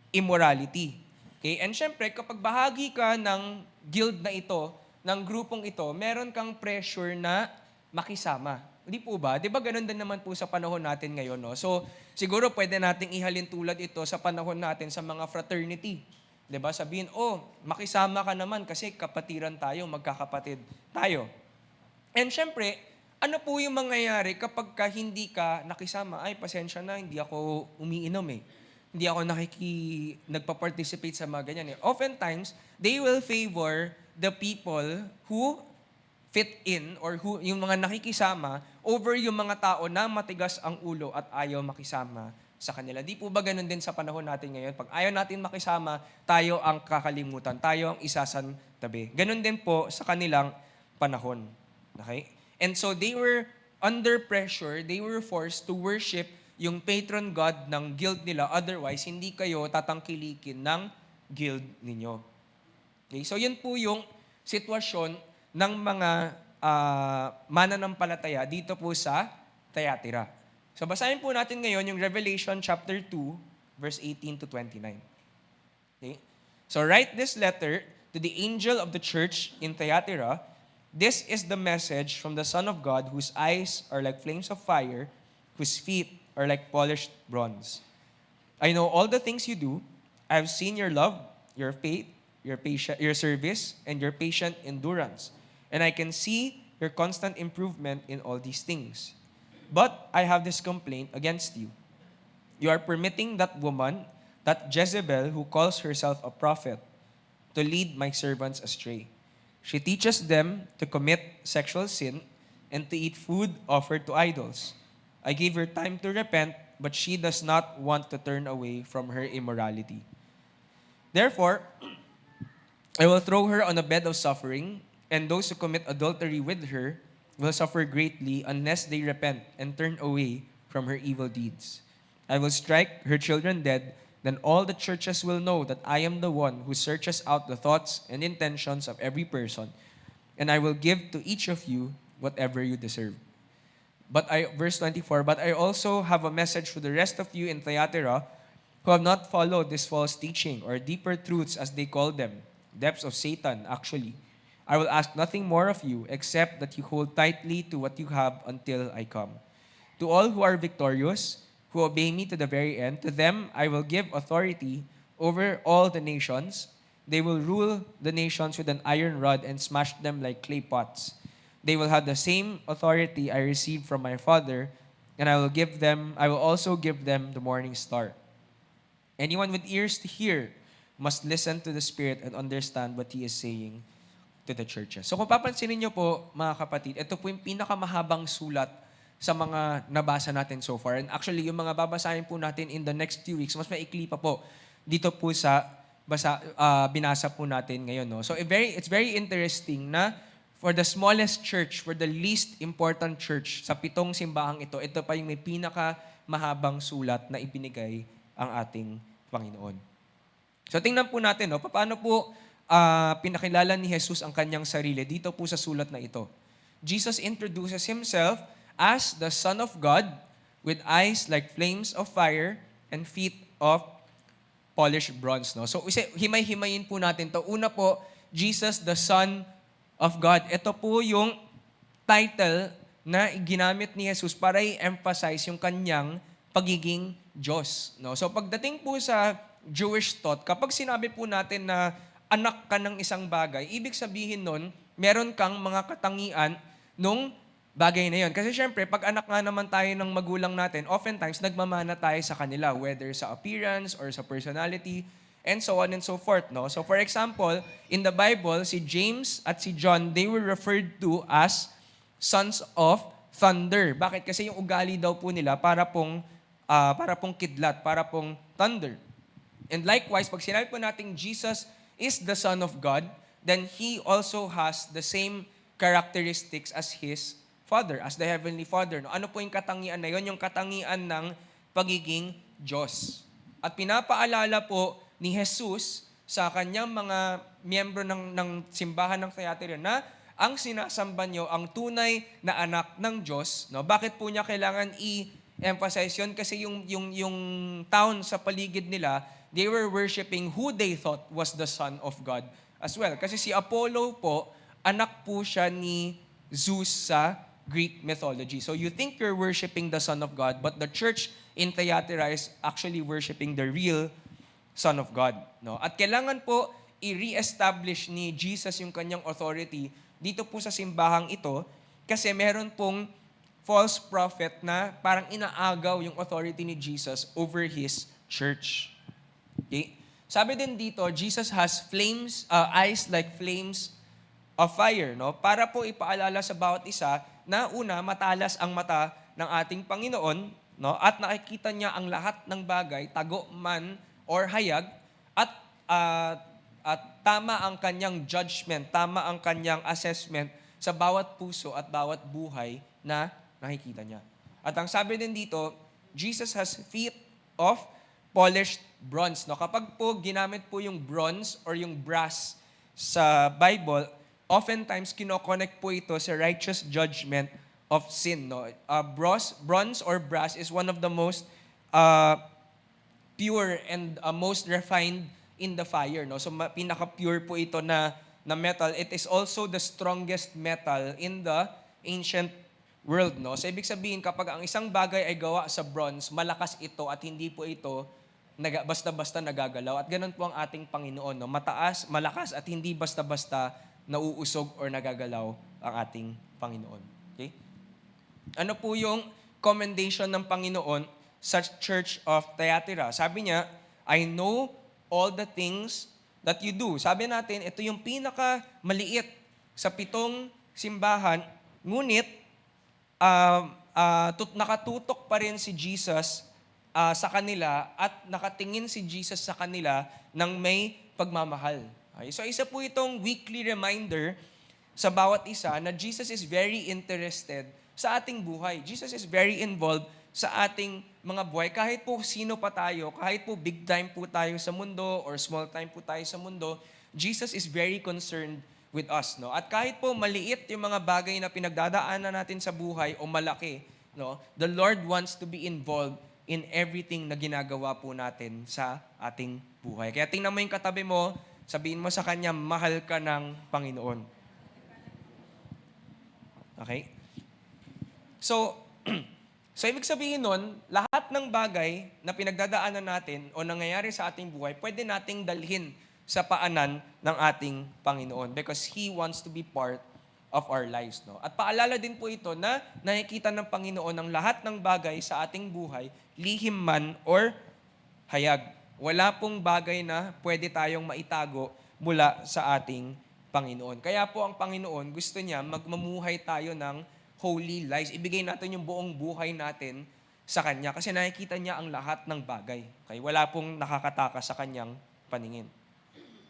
immorality. Okay? And syempre, kapag bahagi ka ng guild na ito, ng grupong ito, meron kang pressure na makisama. Hindi po ba? Di ba ganun din naman po sa panahon natin ngayon, no? So, siguro pwede nating ihalin tulad ito sa panahon natin sa mga fraternity. Di ba? Sabihin, makisama ka naman kasi kapatiran tayo, magkakapatid tayo. And syempre, ano po yung mangyayari kapag hindi ka nakisama? Ay, pasensya na, hindi ako umiinom eh. Hindi ako nagpa-participate sa mga ganyan eh. Oftentimes, they will favor the people who fit in or yung mga nakikisama over yung mga tao na matigas ang ulo at ayaw makisama sa kanila. Di po ba ganun din sa panahon natin ngayon? Pag ayaw natin makisama, tayo ang kakalimutan, tayo ang isasantabi. Ganun din po sa kanilang panahon. Okay? And so they were under pressure, they were forced to worship yung patron god ng guild nila. Otherwise, hindi kayo tatangkilikin ng guild ninyo. Okay? So yun po yung sitwasyon ng mga mananampalataya dito po sa Thyatira. So basahin po natin ngayon yung Revelation chapter 2, verse 18 to 29. Okay? So write this letter to the angel of the church in Thyatira. This is the message from the Son of God, whose eyes are like flames of fire, whose feet are like polished bronze. I know all the things you do. I have seen your love, your faith, your service, and your patient endurance. And I can see your constant improvement in all these things. But I have this complaint against you. You are permitting that woman, that Jezebel, who calls herself a prophet, to lead my servants astray. She teaches them to commit sexual sin and to eat food offered to idols. I gave her time to repent, but she does not want to turn away from her immorality. Therefore, I will throw her on a bed of suffering, and those who commit adultery with her will suffer greatly unless they repent and turn away from her evil deeds. I will strike her children dead, then all the churches will know that I am the one who searches out the thoughts and intentions of every person, and I will give to each of you whatever you deserve. Verse 24, but I also have a message to the rest of you in Thyatira who have not followed this false teaching or deeper truths as they call them. depths of Satan, actually. I will ask nothing more of you except that you hold tightly to what you have until I come. To all who are victorious, who obey me to the very end, to them I will give authority over all the nations. They will rule the nations with an iron rod and smash them like clay pots. They will have the same authority I received from my Father, and I will also give them the morning star. Anyone with ears to hear must listen to the Spirit and understand what He is saying to the churches. So kung papansinin niyo po, mga kapatid, ito po yung pinakamahabang sulat sa mga nabasa natin so far. And actually, yung mga babasahin po natin in the next few weeks, mas maikli pa po dito po sa binasa po natin ngayon. No? So it's very interesting na for the smallest church, for the least important church, sa 7 simbahang ito pa yung may pinakamahabang sulat na ibinigay ang ating Panginoon. So tingnan po natin, no, paano po pinakilala ni Jesus ang kanyang sarili dito po sa sulat na ito. Jesus introduces Himself as the Son of God with eyes like flames of fire and feet of polished bronze. No? So himay-himayin po natin to. Una po, Jesus the Son of God. Ito po yung title na ginamit ni Jesus para i-emphasize yung kanyang pagiging Diyos. No? So pagdating po sa Jewish thought, kapag sinabi po natin na anak ka ng isang bagay, ibig sabihin nun, meron kang mga katangian nung bagay na yun. Kasi syempre, pag anak nga naman tayo ng magulang natin, oftentimes nagmamana tayo sa kanila, whether sa appearance or sa personality, and so on and so forth. No? So for example, in the Bible, si James at si John, they were referred to as sons of thunder. Bakit? Kasi yung ugali daw po nila para pong kidlat, para pong thunder. And likewise, pag sinabi po natin Jesus is the Son of God, then He also has the same characteristics as His Father, as the Heavenly Father. No? Ano po yung katangian na yun? Yung katangian ng pagiging Diyos. At pinapaalala po ni Jesus sa kanyang mga miyembro ng simbahan ng Thyatira na ang sinasamba nyo, ang tunay na anak ng Diyos. No? Bakit po niya kailangan i-emphasize yun? Kasi yung town sa paligid nila, they were worshiping who they thought was the Son of God as well. Kasi si Apollo po, anak po siya ni Zeus sa Greek mythology. So you think you're worshiping the Son of God, but the church in Thyatira is actually worshiping the real Son of God. No? At kailangan po i-re-establish ni Jesus yung kanyang authority dito po sa simbahang ito kasi meron pong false prophet na parang inaagaw yung authority ni Jesus over His church. Okay? Sabi din dito, Jesus has eyes like flames of fire. No? Para po ipaalala sa bawat isa na una, matalas ang mata ng ating Panginoon, no? At nakikita niya ang lahat ng bagay, tago man or hayag, at tama ang kanyang judgment, tama ang kanyang assessment sa bawat puso at bawat buhay na nakikita niya. At ang sabi din dito, Jesus has feet of polished bronze. No? Kapag po ginamit po yung bronze or yung brass sa Bible, oftentimes kinoconnect po ito sa righteous judgment of sin. No? Bronze or brass is one of the most pure and most refined in the fire. No? So pinaka-pure po ito na metal. It is also the strongest metal in the ancient world. No? So ibig sabihin, kapag ang isang bagay ay gawa sa bronze, malakas ito at hindi po ito basta-basta nagagalaw. At ganun po ang ating Panginoon. No? Mataas, malakas at hindi basta-basta nauusog or nagagalaw ang ating Panginoon. Okay? Ano po yung commendation ng Panginoon sa Church of Thyatira? Sabi niya, I know all the things that you do. Sabi natin, ito yung pinaka-maliit sa 7 simbahan, ngunit nakatutok pa rin si Jesus sa kanila at nakatingin si Jesus sa kanila ng may pagmamahal. Okay? So isa po itong weekly reminder sa bawat isa na Jesus is very interested sa ating buhay. Jesus is very involved sa ating mga buhay. Kahit po sino pa tayo, kahit po big time po tayo sa mundo or small time po tayo sa mundo, Jesus is very concerned with us. No? At kahit po maliit yung mga bagay na pinagdadaanan natin sa buhay o malaki, no? The Lord wants to be involved in everything na ginagawa po natin sa ating buhay. Kaya tingnan mo yung katabi mo, Sabihin mo sa kanya, mahal ka ng Panginoon. Okay? So, so ibig sabihin nun, lahat ng bagay na pinagdadaanan natin o nangyayari sa ating buhay, pwede nating dalhin sa paanan ng ating Panginoon because He wants to be part of our lives. No? At paalala din po ito na nakikita ng Panginoon ang lahat ng bagay sa ating buhay, lihim man or hayag. Wala pong bagay na pwede tayong maitago mula sa ating Panginoon. Kaya po ang Panginoon gusto niya magmamuhay tayo ng holy lives. Ibigay natin yung buong buhay natin sa Kanya kasi nakikita niya ang lahat ng bagay. Okay? Wala pong nakakatakas sa Kanyang paningin.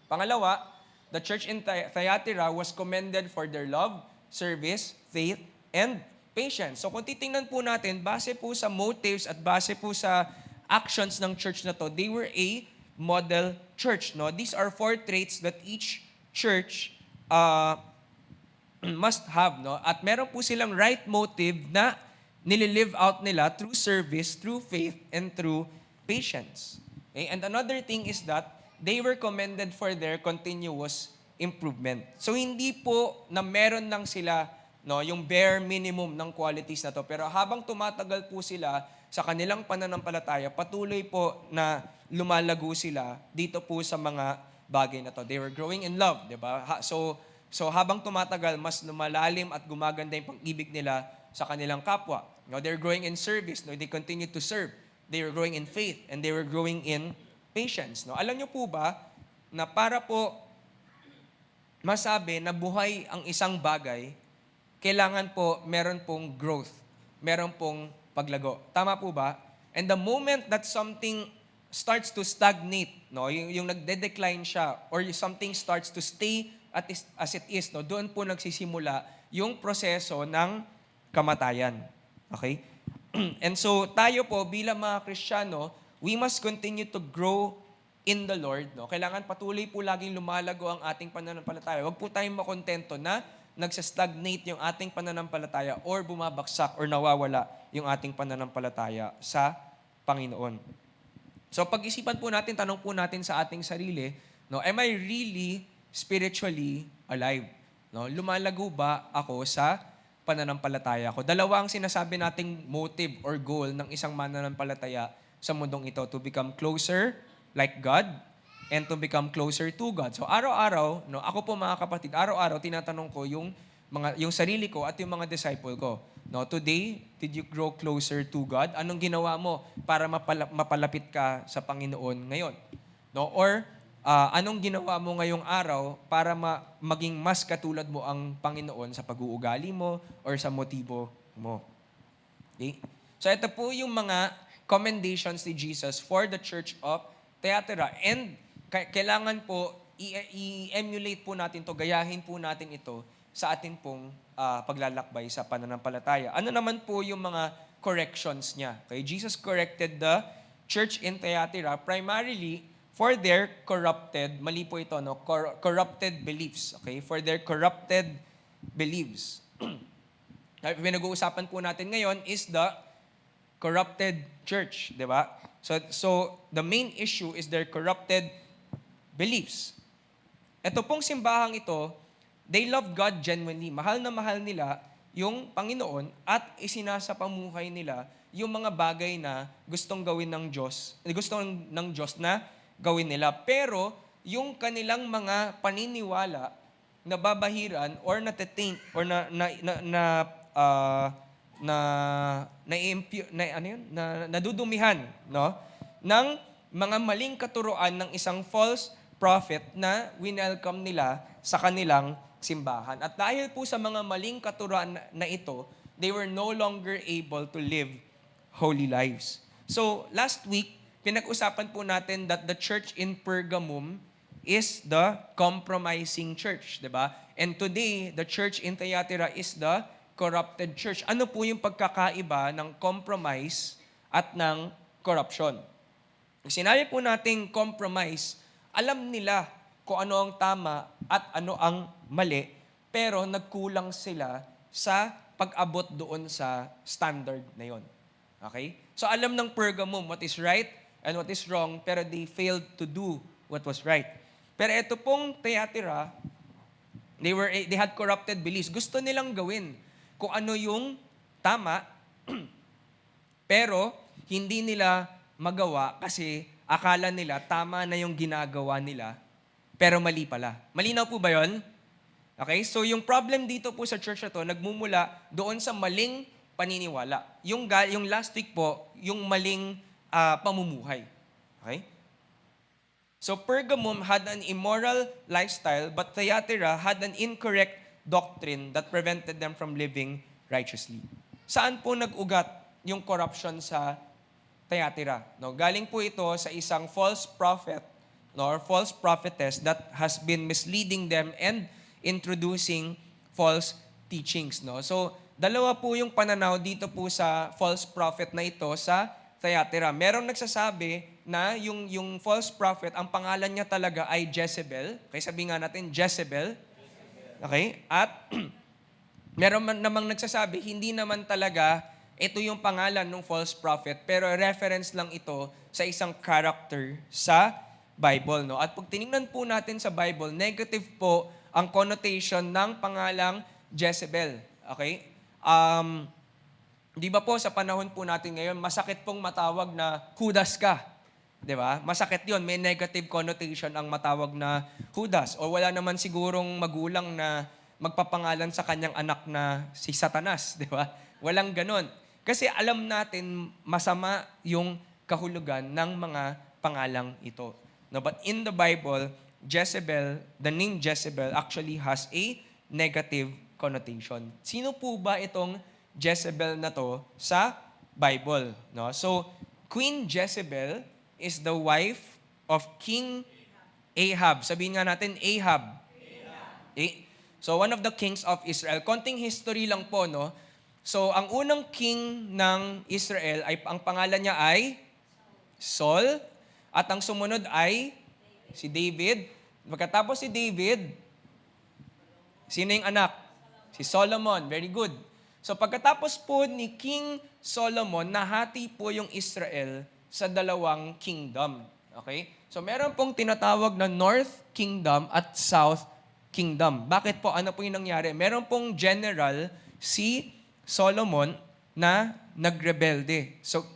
Pangalawa, the church in Thyatira was commended for their love, service, faith, and patience. So kung titingnan po natin, base po sa motives at base po sa actions ng church na to, they were a model church. No? These are 4 traits that each church must have. No? At meron po silang right motive na nililive out nila through service, through faith, and through patience. Okay? And another thing is that they were commended for their continuous improvement. So hindi po na meron lang sila yung bare minimum ng qualities na to. Pero habang tumatagal po sila sa kanilang pananampalataya, patuloy po na lumalago sila dito po sa mga bagay na to. They were growing in love, di ba? So habang tumatagal, mas lumalalim at gumaganda yung pag-ibig nila sa kanilang kapwa. They're growing in service. They continue to serve. They were growing in faith and they were growing in patience. Alam niyo po ba na para po masabi na buhay ang isang bagay, kailangan po meron pong growth, meron pong paglago. Tama po ba? And the moment that something starts to stagnate, yung nagde-decline siya, or something starts to stay as it is, doon po nagsisimula yung proseso ng kamatayan. Okay? And so tayo po bilang mga Kristiyano, we must continue to grow in the Lord. Kailangan patuloy po laging lumalago ang ating pananampalataya. Huwag po tayong makontento na nagsastagnate yung ating pananampalataya or bumabaksak or nawawala yung ating pananampalataya sa Panginoon. So pag-isipan po natin, tanong po natin sa ating sarili, am I really spiritually alive? Lumalago ba ako sa pananampalataya ko? Dalawa ang sinasabi nating motive or goal ng isang mananampalataya sa mundong ito, to become closer like God and to become closer to God. So araw-araw, ako po mga kapatid, araw-araw tinatanong ko yung sarili ko at yung mga disciple ko. Today, did you grow closer to God? Anong ginawa mo para mapalapit ka sa Panginoon ngayon? Or anong ginawa mo ngayong araw para maging mas katulad mo ang Panginoon sa pag-uugali mo or sa motibo mo? Okay? So ito po yung mga commendations ni Jesus for the church of Thyatira. And kailangan po i-emulate po natin to, gayahin po natin ito sa atin pong paglalakbay sa pananampalataya. Ano naman po yung mga corrections niya? Okay? Jesus corrected the church in Thyatira primarily for their corrupted, mali po ito, corrupted beliefs. Okay? For their corrupted beliefs. Pinag-uusapan po natin ngayon is the corrupted church, di ba? So the main issue is their corrupted beliefs. Ito pong simbahang ito, they love God genuinely. Mahal na mahal nila yung Panginoon at isinasapamuhay nila yung mga bagay na gustong gawin ng Diyos, na gawin nila. Pero yung kanilang mga paniniwala na babahiran or natetaint or nadudumihan ng mga maling katuruan ng isang false prophet na winelcome nila sa kanilang simbahan. At dahil po sa mga maling katuruan na ito, they were no longer able to live holy lives. So, last week, pinag-usapan po natin that the church in Pergamum is the compromising church, di ba? And today, the church in Thyatira is the corrupted church. Ano po yung pagkakaiba ng compromise at ng corruption? Sinabi po nating compromise, alam nila kung ano ang tama at ano ang mali, pero nagkulang sila sa pag-abot doon sa standard na yon. Okay? So alam ng Pergamum what is right and what is wrong, pero they failed to do what was right. Pero ito pong Thyatira, they had corrupted beliefs. Gusto nilang gawin kung ano yung tama, pero hindi nila magawa kasi akala nila tama na yung ginagawa nila, pero mali pala. Malinaw po ba yun? Okay? So yung problem dito po sa church na to, nagmumula doon sa maling paniniwala. Yung last week po, yung maling pamumuhay. Okay? So Pergamum had an immoral lifestyle, but Thyatira had an incorrect doctrine that prevented them from living righteously. Saan po nag-ugat yung corruption sa Thyatira? No, galing po ito sa isang false prophet, no, or false prophetess that has been misleading them and introducing false teachings. No? So, dalawa po yung pananaw dito po sa false prophet na ito sa Thyatira. Merong nagsasabi na yung false prophet, ang pangalan niya talaga ay Jezebel. Okay, sabihin nga natin, Jezebel. Okay? At meron namang nagsasabi, hindi naman talaga ito yung pangalan ng false prophet, pero reference lang ito sa isang character sa Bible. No? At pag tinignan po natin sa Bible, negative po ang connotation ng pangalang Jezebel. Okay? Di ba po sa panahon po natin ngayon, masakit pong matawag na Judas ka. Di ba? Masakit yon, may negative connotation ang matawag na Judas. O wala naman sigurong magulang na magpapangalan sa kanyang anak na si Satanas. Di ba? Walang ganon. Kasi alam natin masama yung kahulugan ng mga pangalang ito. No, but in the Bible, Jezebel, the name Jezebel actually has a negative connotation. Sino po ba itong Jezebel na to sa Bible? No? So, Queen Jezebel is the wife of King Ahab. Sabihin nga natin, Ahab. So, one of the kings of Israel. Konting history lang po, no? So, ang unang king ng Israel, ang pangalan niya ay Saul. At ang sumunod ay si David. Pagkatapos si David, sino yung anak? Si Solomon. Very good. So, pagkatapos po ni King Solomon, nahati po yung Israel sa dalawang kingdom. Okay? So, meron pong tinatawag na North Kingdom at South Kingdom. Bakit po? Ano po yung nangyari? Meron pong general, si Solomon, na nagrebelde. So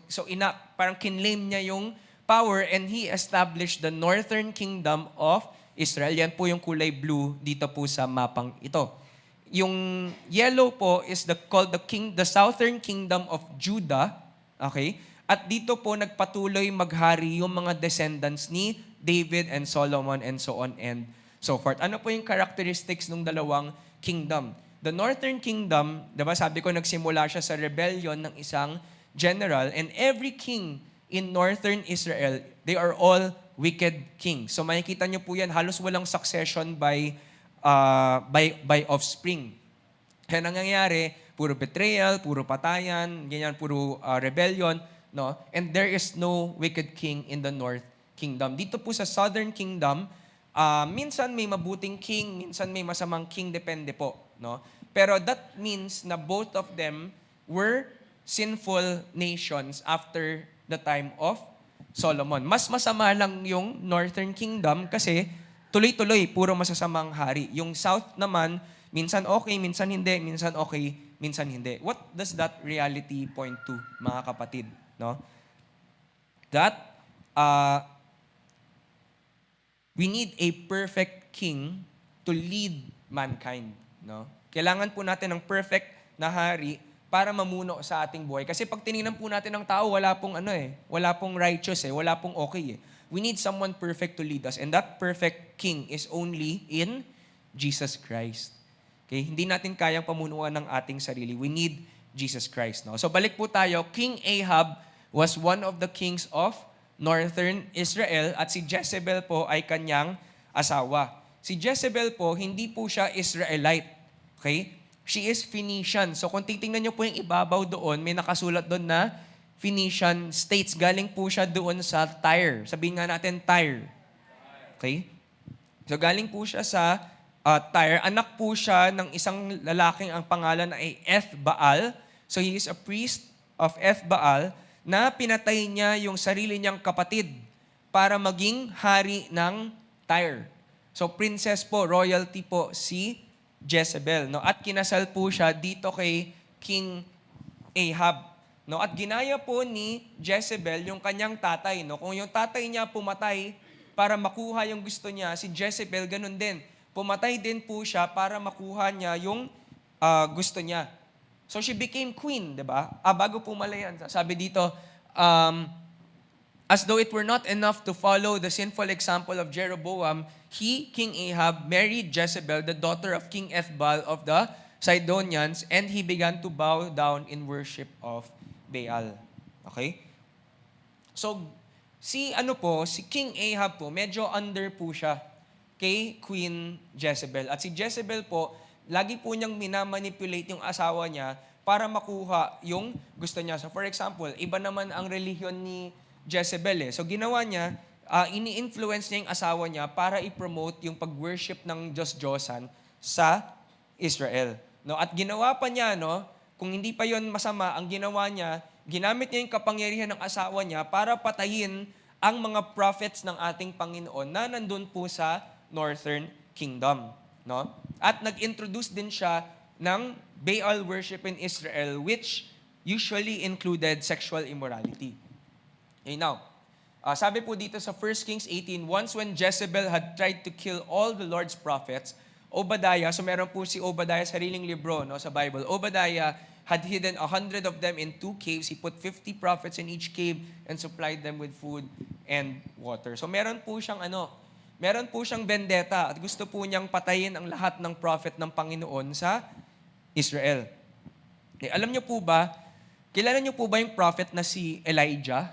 parang kinlaim niya yung power and he established the Northern Kingdom of Israel. Yan po yung kulay blue dito po sa mapang ito. Yung yellow po is called the Southern Kingdom of Judah. Okay? At dito po nagpatuloy maghari yung mga descendants ni David and Solomon and so on and so forth. Ano po yung characteristics ng dalawang kingdom? The Northern Kingdom, diba sabi ko nagsimula siya sa rebellion ng isang general, and every king in Northern Israel, they are all wicked kings. So makikita niyo po yan, halos walang succession by offspring. Kaya nangyayari, puro betrayal, puro patayan, ganyan, puro rebellion, no? And there is no wicked king in the North Kingdom. Dito po sa Southern Kingdom, minsan may mabuting king, minsan may masamang king, depende po, no? Pero that means na both of them were sinful nations after the time of Solomon. Mas masama lang yung Northern Kingdom kasi tuloy-tuloy, puro masasamang hari. Yung South naman, minsan okay, minsan hindi, minsan okay, minsan hindi. What does that reality point to, mga kapatid? No? That we need a perfect king to lead mankind. No? Kailangan po natin ng perfect na hari para mamuno sa ating buhay. Kasi pag tinignan po natin ng tao, wala pong wala pong righteous wala pong okay We need someone perfect to lead us. And that perfect king is only in Jesus Christ. Okay? Hindi natin kayang pamunuan ng ating sarili. We need Jesus Christ. No? So balik po tayo, King Ahab was one of the kings of Northern Israel at si Jezebel po ay kanyang asawa. Si Jezebel po, hindi po siya Israelite. Okay? She is Phoenician. So kung titingnan niyo po yung ibabaw doon, may nakasulat doon na Phoenician states. Galing po siya doon sa Tyre. Sabihin nga natin Tyre. Okay? So galing po siya sa Tyre. Anak po siya ng isang lalaking ang pangalan ay Ethbaal. So he is a priest of Ethbaal na pinatay niya yung sarili niyang kapatid para maging hari ng Tyre. So princess po, royalty po si Jezebel, no? At kinasal po siya dito kay King Ahab, no? At ginaya po ni Jezebel yung kanyang tatay, no? Kung yung tatay niya pumatay para makuha yung gusto niya, si Jezebel ganun din. Pumatay din po siya para makuha niya yung gusto niya. So she became queen, 'di ba? Bago pumalayan, sabi dito, as though it were not enough to follow the sinful example of Jeroboam, he, King Ahab, married Jezebel, the daughter of King Ethbaal of the Sidonians, and he began to bow down in worship of Baal. Okay? So, si King Ahab po, medyo under po siya kay Queen Jezebel. At si Jezebel po, lagi po niyang minamanipulate yung asawa niya para makuha yung gusto niya. So for example, iba naman ang relihiyon ni Jezebel. So ginawa niya, ini-influence niya yung asawa niya para i-promote yung pag-worship ng Diyos-Diyosan sa Israel. No? At ginawa pa niya, no, kung hindi pa yon masama, ang ginawa niya, ginamit niya yung kapangyarihan ng asawa niya para patayin ang mga prophets ng ating Panginoon na nandun po sa Northern Kingdom. No? At nag-introduce din siya ng Baal worship in Israel, which usually included sexual immorality. Okay, now, sabi po dito sa 1 Kings 18, once when Jezebel had tried to kill all the Lord's prophets, Obadiah, so meron po si Obadiah, sariling libro, no, sa Bible. Obadiah had hidden 100 of them in 2 caves. He put 50 prophets in each cave and supplied them with food and water. So meron po siyang vendetta at gusto po niyang patayin ang lahat ng prophet ng Panginoon sa Israel. Okay, alam niyo po ba, kilala niyo po ba yung prophet na si Elijah?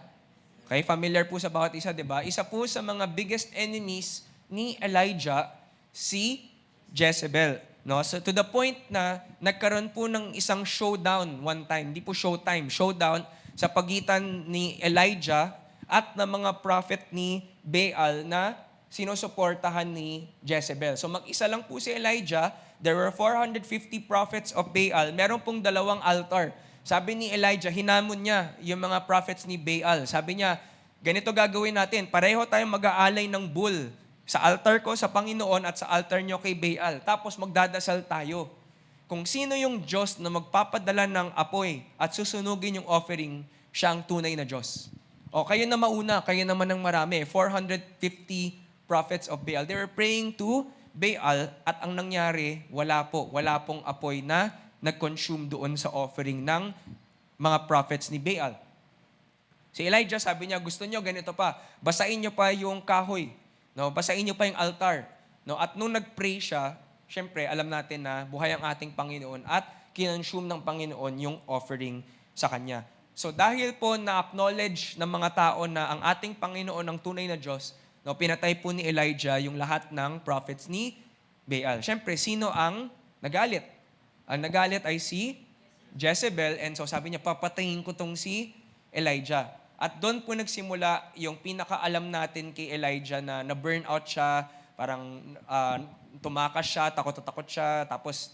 Okay, familiar po sa bawat isa, di ba? Isa po sa mga biggest enemies ni Elijah, si Jezebel. No? So to the point na nagkaroon po ng isang showdown one time, hindi po showtime, showdown sa pagitan ni Elijah at ng mga prophet ni Baal na sinusuportahan ni Jezebel. So mag-isa lang po si Elijah, there were 450 prophets of Baal, meron pong 2 altar. Sabi ni Elijah, hinamon niya yung mga prophets ni Baal. Sabi niya, ganito gagawin natin, pareho tayong mag-aalay ng bull sa altar ko sa Panginoon at sa altar niyo kay Baal. Tapos magdadasal tayo. Kung sino yung Diyos na magpapadala ng apoy at susunugin yung offering, siya ang tunay na Diyos. O kayo na mauna, kayo naman ng marami. 450 prophets of Baal. They were praying to Baal at ang nangyari, wala pong apoy na nag-consume doon sa offering ng mga prophets ni Baal. Si Elijah, sabi niya, gusto niyo ganito pa, basain niyo pa yung kahoy, no? Basain niyo pa yung altar. No? At nung nag-pray siya, syempre, alam natin na buhay ang ating Panginoon at kinonsume ng Panginoon yung offering sa Kanya. So dahil po na-acknowledge ng mga tao na ang ating Panginoon ang tunay na Diyos, no, pinatay po ni Elijah yung lahat ng prophets ni Baal. Syempre, sino ang nagalit? Ang nagalit ay si Jezebel, and so sabi niya, papatayin ko tong si Elijah. At doon po nagsimula yung pinakaalam natin kay Elijah na na-burn out siya, parang tumakas siya, takot siya, tapos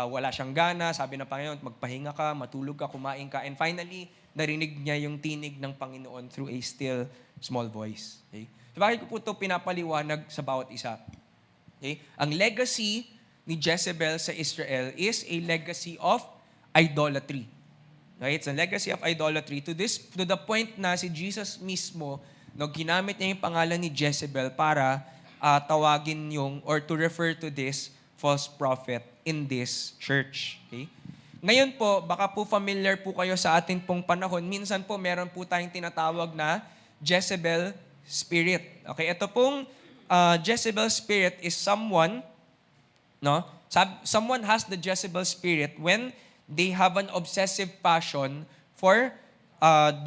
wala siyang gana, sabi ng Panginoon, magpahinga ka, matulog ka, kumain ka, and finally, narinig niya yung tinig ng Panginoon through a still small voice. Okay? So bakit ko po ito pinapaliwanag sa bawat isa? Okay? Ang legacy ni Jezebel sa Israel is a legacy of idolatry. Okay? It's a legacy of idolatry to the point na si Jesus mismo, no, ginamit niya yung pangalan ni Jezebel para tawagin yung or to refer to this false prophet in this church. Okay? Ngayon po, baka po familiar po kayo sa atin pong panahon. Minsan po meron po tayong tinatawag na Jezebel spirit. Okay, ito pong Jezebel spirit is someone, no? Someone has the Jezebel spirit when they have an obsessive passion for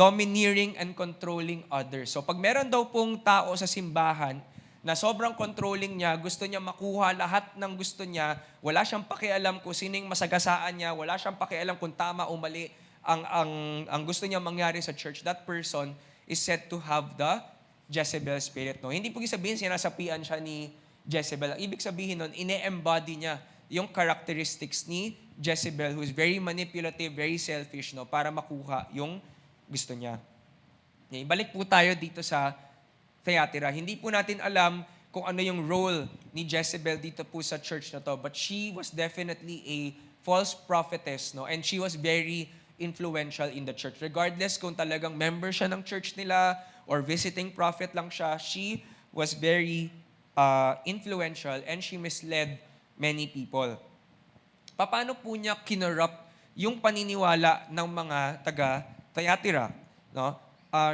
domineering and controlling others. So pag meron daw pong tao sa simbahan na sobrang controlling niya, gusto niya makuha lahat ng gusto niya, wala siyang pakialam kung sino yung masagasaan niya, wala siyang pakialam kung tama o mali ang gusto niya mangyari sa church, that person is said to have the Jezebel spirit. No? Hindi po sabihin sinasapian siya ni Jezebel. Ang ibig sabihin nun, ine-embody niya yung characteristics ni Jezebel, who is very manipulative, very selfish, no, para makuha yung gusto niya. Okay, balik po tayo dito sa Thyatira. Hindi po natin alam kung ano yung role ni Jezebel dito po sa church na to. But she was definitely a false prophetess, no? And she was very influential in the church. Regardless kung talagang member siya ng church nila or visiting prophet lang siya, she was very influential and she misled many people. Paano po niya kinurupt yung paniniwala ng mga taga-Thyatira? No?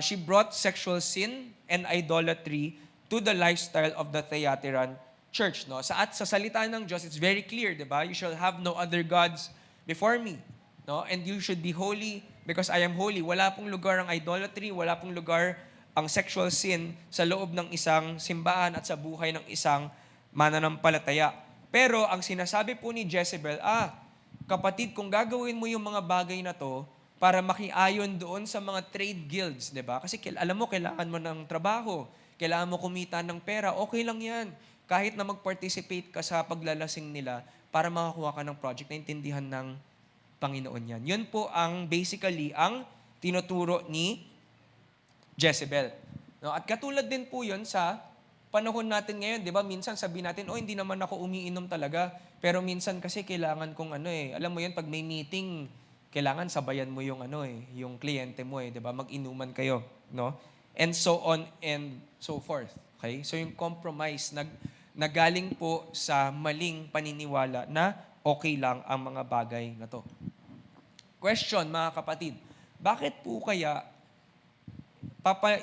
She brought sexual sin and idolatry to the lifestyle of the Thyatiran church. No? Sa salita ng Diyos, it's very clear, di ba? You shall have no other gods before me. No? And you should be holy because I am holy. Wala pong lugar ang idolatry, wala pong lugar ang sexual sin sa loob ng isang simbahan at sa buhay ng isang mananampalataya. Pero ang sinasabi po ni Jezebel, kapatid, kung gagawin mo yung mga bagay na to para makiayon doon sa mga trade guilds, di ba? Kasi alam mo, kailangan mo ng trabaho, kailangan mo kumita ng pera, okay lang yan. Kahit na mag-participate ka sa paglalasing nila para makakuha ka ng project, naintindihan ng Panginoon yan. Yun po ang basically ang tinuturo ni Jezebel. No? At katulad din po yun sa panahon natin ngayon, di ba? Minsan sabihin natin, hindi naman ako umiinom talaga. Pero minsan kasi kailangan kong alam mo yun, pag may meeting, kailangan sabayan mo yung yung kliyente mo di ba? Mag-inuman kayo, no? And so on and so forth. Okay? So yung compromise nagaling po sa maling paniniwala na okay lang ang mga bagay na to. Question, mga kapatid, bakit po kaya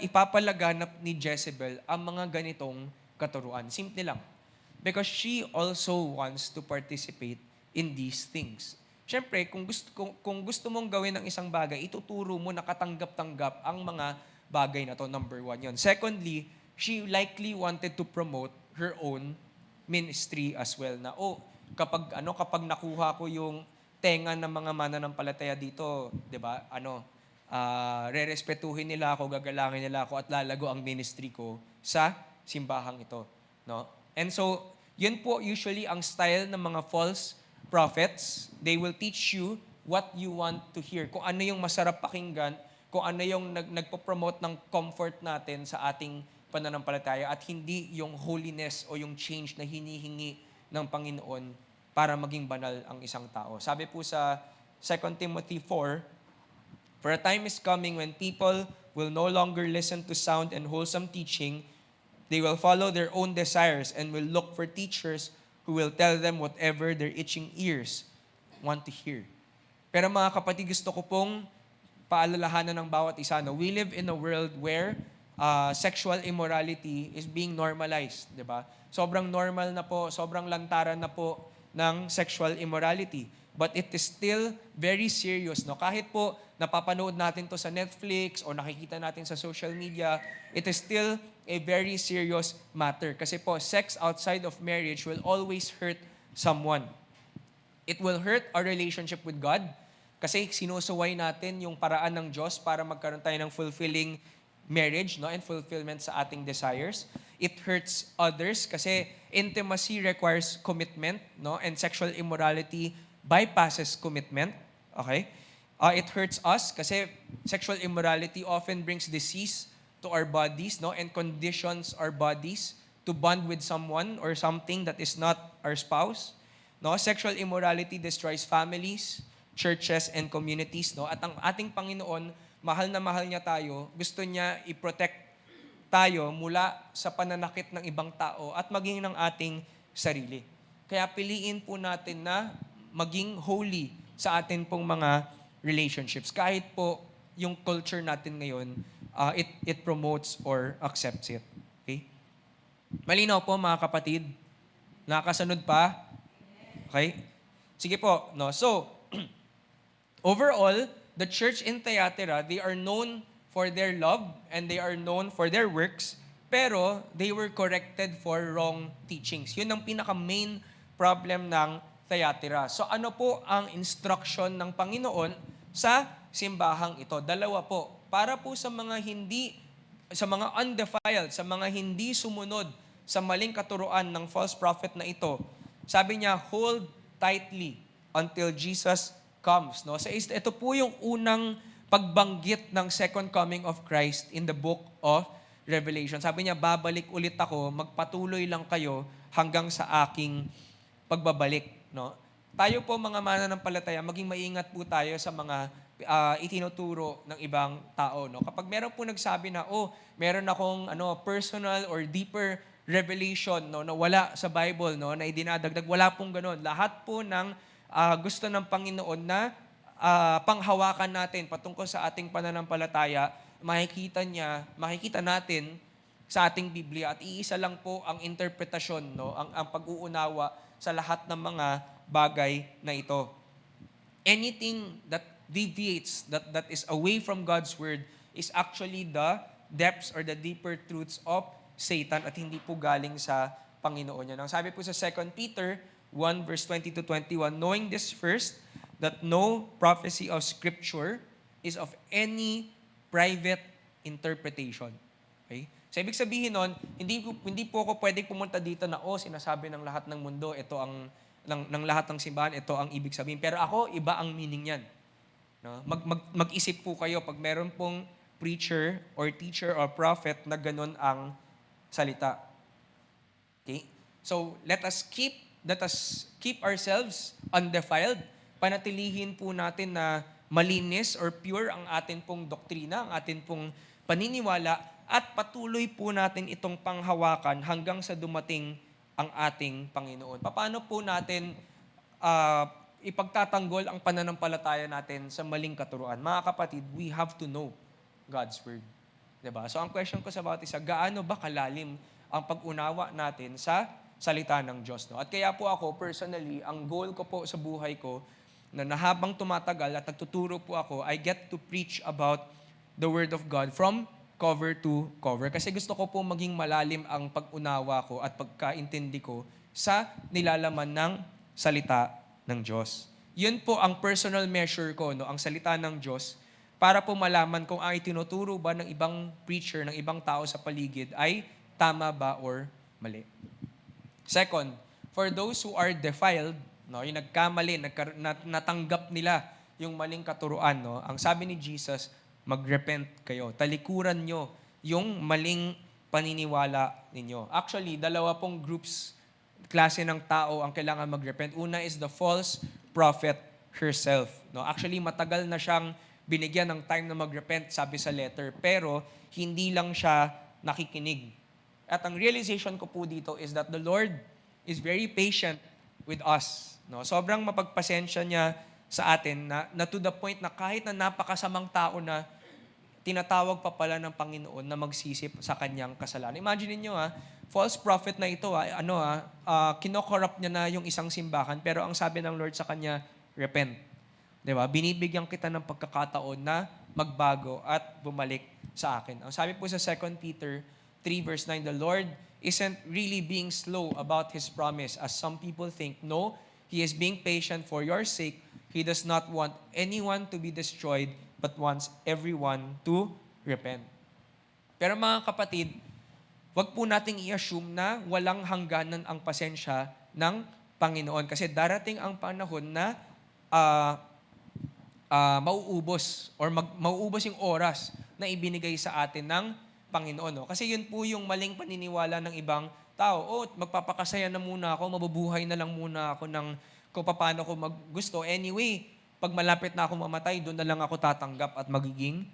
ipapalaganap ni Jezebel ang mga ganitong katuruan? Simple lang. Because she also wants to participate in these things. Siyempre, kung gusto mong gawin ng isang bagay, ituturo mo na katanggap-tanggap ang mga bagay na to. Number 1 yun. Secondly, she likely wanted to promote her own ministry as well. Na, kapag nakuha ko yung tenga ng mga mananampalataya dito, di ba, rerespetuhin nila ako, gagalangin nila ako, at lalago ang ministry ko sa simbahang ito. No? And so, yun po usually ang style ng mga false prophets. They will teach you what you want to hear. Kung ano yung masarap pakinggan, kung ano yung nagpo-promote ng comfort natin sa ating pananampalataya at hindi yung holiness o yung change na hinihingi ng Panginoon para maging banal ang isang tao. Sabi po sa 2 Timothy 4, "For a time is coming when people will no longer listen to sound and wholesome teaching. They will follow their own desires and will look for teachers who will tell them whatever their itching ears want to hear." Pero mga kapatid, gusto ko pong paalalahanan ng bawat isa. No? We live in a world where sexual immorality is being normalized. Di ba? Sobrang normal na po, sobrang lantaran na po ng sexual immorality. But it is still very serious. No? Kahit po napapanood natin to sa Netflix o nakikita natin sa social media, it is still a very serious matter. Kasi po, sex outside of marriage will always hurt someone. It will hurt our relationship with God kasi sinusuway natin yung paraan ng Diyos para magkaroon tayo ng fulfilling marriage, no, and fulfillment sa ating desires. It hurts others kasi intimacy requires commitment, no, and sexual immorality bypasses commitment. Okay? It hurts us kasi sexual immorality often brings disease to our bodies, no, and conditions our bodies to bond with someone or something that is not our spouse. No, sexual immorality destroys families, churches, and communities. No, at ang ating Panginoon, mahal na mahal niya tayo, gusto niya i-protect tayo mula sa pananakit ng ibang tao at maging ng ating sarili. Kaya piliin po natin na maging holy sa atin pong mga relationships. Kahit po yung culture natin ngayon, it promotes or accepts it. Okay? Malinaw po mga kapatid? Nakakasunod pa? Okay? Sige po. No? So, overall, the church in Thyatira, they are known for their love and they are known for their works, pero they were corrected for wrong teachings. Yun ang pinaka-main problem ng Thyatira. So ano po ang instruction ng Panginoon sa simbahang ito? Dalawa po. Para po sa mga undefiled, sa mga hindi sumunod sa maling katuruan ng false prophet na ito, sabi niya, hold tightly until Jesus comes. No? So ito po yung unang pagbanggit ng second coming of Christ in the book of revelation. Sabi niya, babalik ulit ako, magpatuloy lang kayo hanggang sa aking pagbabalik. No? Tayo po mga mananampalataya, maging maingat po tayo sa mga itinuturo ng ibang tao. No? Kapag meron po nagsabi na, meron akong personal or deeper revelation na wala sa Bible, na idinadagdag, wala pong ganun. Lahat po ng gusto ng Panginoon na panghawakan natin patungkol sa ating pananampalataya, makikita natin sa ating Biblia at iisa lang po ang interpretasyon, ang pag-uunawa sa lahat ng mga bagay na ito. Anything that deviates, that is away from God's Word, is actually the depths or the deeper truths of Satan at hindi po galing sa Panginoon yan. Ang sabi po sa 2 Peter 1 verse 20 to 21, knowing this first, that no prophecy of Scripture is of any private interpretation. Okay? So, ibig sabihin nun, hindi po ako pwedeng pumunta dito na, sinasabi ng lahat ng mundo, ito ang, ng lahat ng simbahan, ito ang ibig sabihin. Pero ako, iba ang meaning yan. No? Mag-isip po kayo, pag meron pong preacher or teacher or prophet na ganun ang salita. Okay? So, let us keep ourselves undefiled. Panatilihin po natin na malinis or pure ang atin pong doktrina, ang atin pong paniniwala, at patuloy po natin itong panghawakan hanggang sa dumating ang ating Panginoon. Paano po natin ipagtatanggol ang pananampalataya natin sa maling katuruan? Mga kapatid, we have to know God's Word. Diba? So ang question ko sa bawat isa, gaano ba kalalim ang pag-unawa natin sa salita ng Diyos? No? At kaya po ako, personally, ang goal ko po sa buhay ko, na habang tumatagal at nagtuturo po ako, I get to preach about the Word of God from cover to cover. Kasi gusto ko po maging malalim ang pag-unawa ko at pagkaintindi ko sa nilalaman ng salita ng Diyos. Yun po ang personal measure ko, ang salita ng Diyos, para po malaman kung ang itinuturo ba ng ibang preacher, ng ibang tao sa paligid ay tama ba or mali. Second, for those who are defiled, yung nagkamali, natanggap nila yung maling katuruan, ang sabi ni Jesus, mag-repent kayo. Talikuran nyo yung maling paniniwala ninyo. Actually, dalawa pong klase ng tao ang kailangan mag-repent. Una is the false prophet herself. Actually, matagal na siyang binigyan ng time na mag-repent, sabi sa letter, pero hindi lang siya nakikinig. At ang realization ko po dito is that the Lord is very patient with us. Sobrang mapagpasensya niya sa atin na to the point na kahit na napakasamang tao na, tinatawag pa pala ng Panginoon na magsisip sa kanyang kasalanan. Imagine niyo false prophet na ito, kinokorrupt niya na yung isang simbahan, pero ang sabi ng Lord sa kanya, repent. Diba? Binibigyan kita ng pagkakataon na magbago at bumalik sa akin. Ang sabi po sa 2 Peter 3 verse 9, the Lord isn't really being slow about His promise as some people think. No, He is being patient for your sake. He does not want anyone to be destroyed, but wants everyone to repent. Pero mga kapatid, wag po nating i-assume na walang hangganan ang pasensya ng Panginoon. Kasi darating ang panahon na mauubos yung oras na ibinigay sa atin ng Panginoon. No? Kasi yun po yung maling paniniwala ng ibang tao. Magpapakasaya na muna ako, mabubuhay na lang muna ako ng kung paano ko gusto. Anyway, pag malapit na ako mamatay, doon na lang ako tatanggap at magiging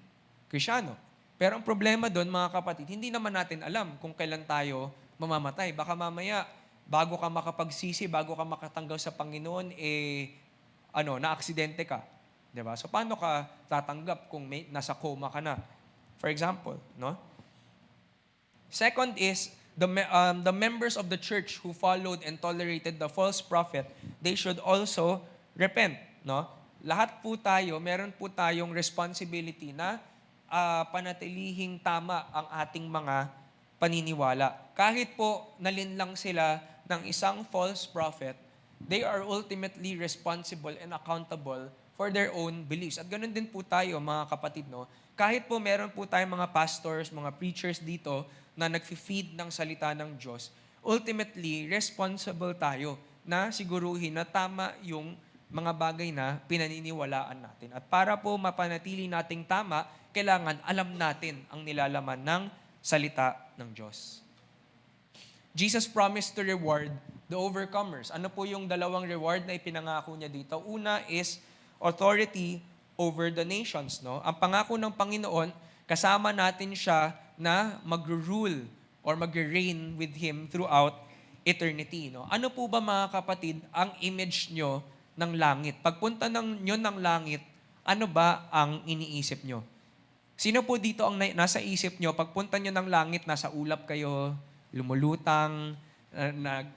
Krisyano. Pero ang problema doon, mga kapatid, hindi naman natin alam kung kailan tayo mamamatay. Baka mamaya, bago ka makapagsisi, bago ka makatanggaw sa Panginoon, na-aksidente ka. Diba? So, paano ka tatanggap kung nasa coma ka na? For example, no? Second is, the members of the church who followed and tolerated the false prophet, they should also repent. No? Lahat po tayo, meron po tayong responsibility na panatilihing tama ang ating mga paniniwala. Kahit po nalinlang sila ng isang false prophet, they are ultimately responsible and accountable for their own beliefs. At ganun din po tayo, mga kapatid, no? Kahit po meron po tayong mga pastors, mga preachers dito na nag-feed ng salita ng Diyos, ultimately, responsible tayo na siguruhin na tama yung mga bagay na pinaniniwalaan natin. At para po mapanatili nating tama, kailangan alam natin ang nilalaman ng salita ng Diyos. Jesus promised to reward the overcomers. Ano po yung dalawang reward na ipinangako niya dito? Una is authority over the nations. No? Ang pangako ng Panginoon, kasama natin siya na mag-rule or mag-reign with Him throughout eternity. No? Ano po ba mga kapatid ang image nyo ng langit? Pagpunta nyo ng langit, ano ba ang iniisip nyo? Sino po dito ang nasa isip nyo? Pagpunta nyo ng langit, nasa ulap kayo, lumulutang,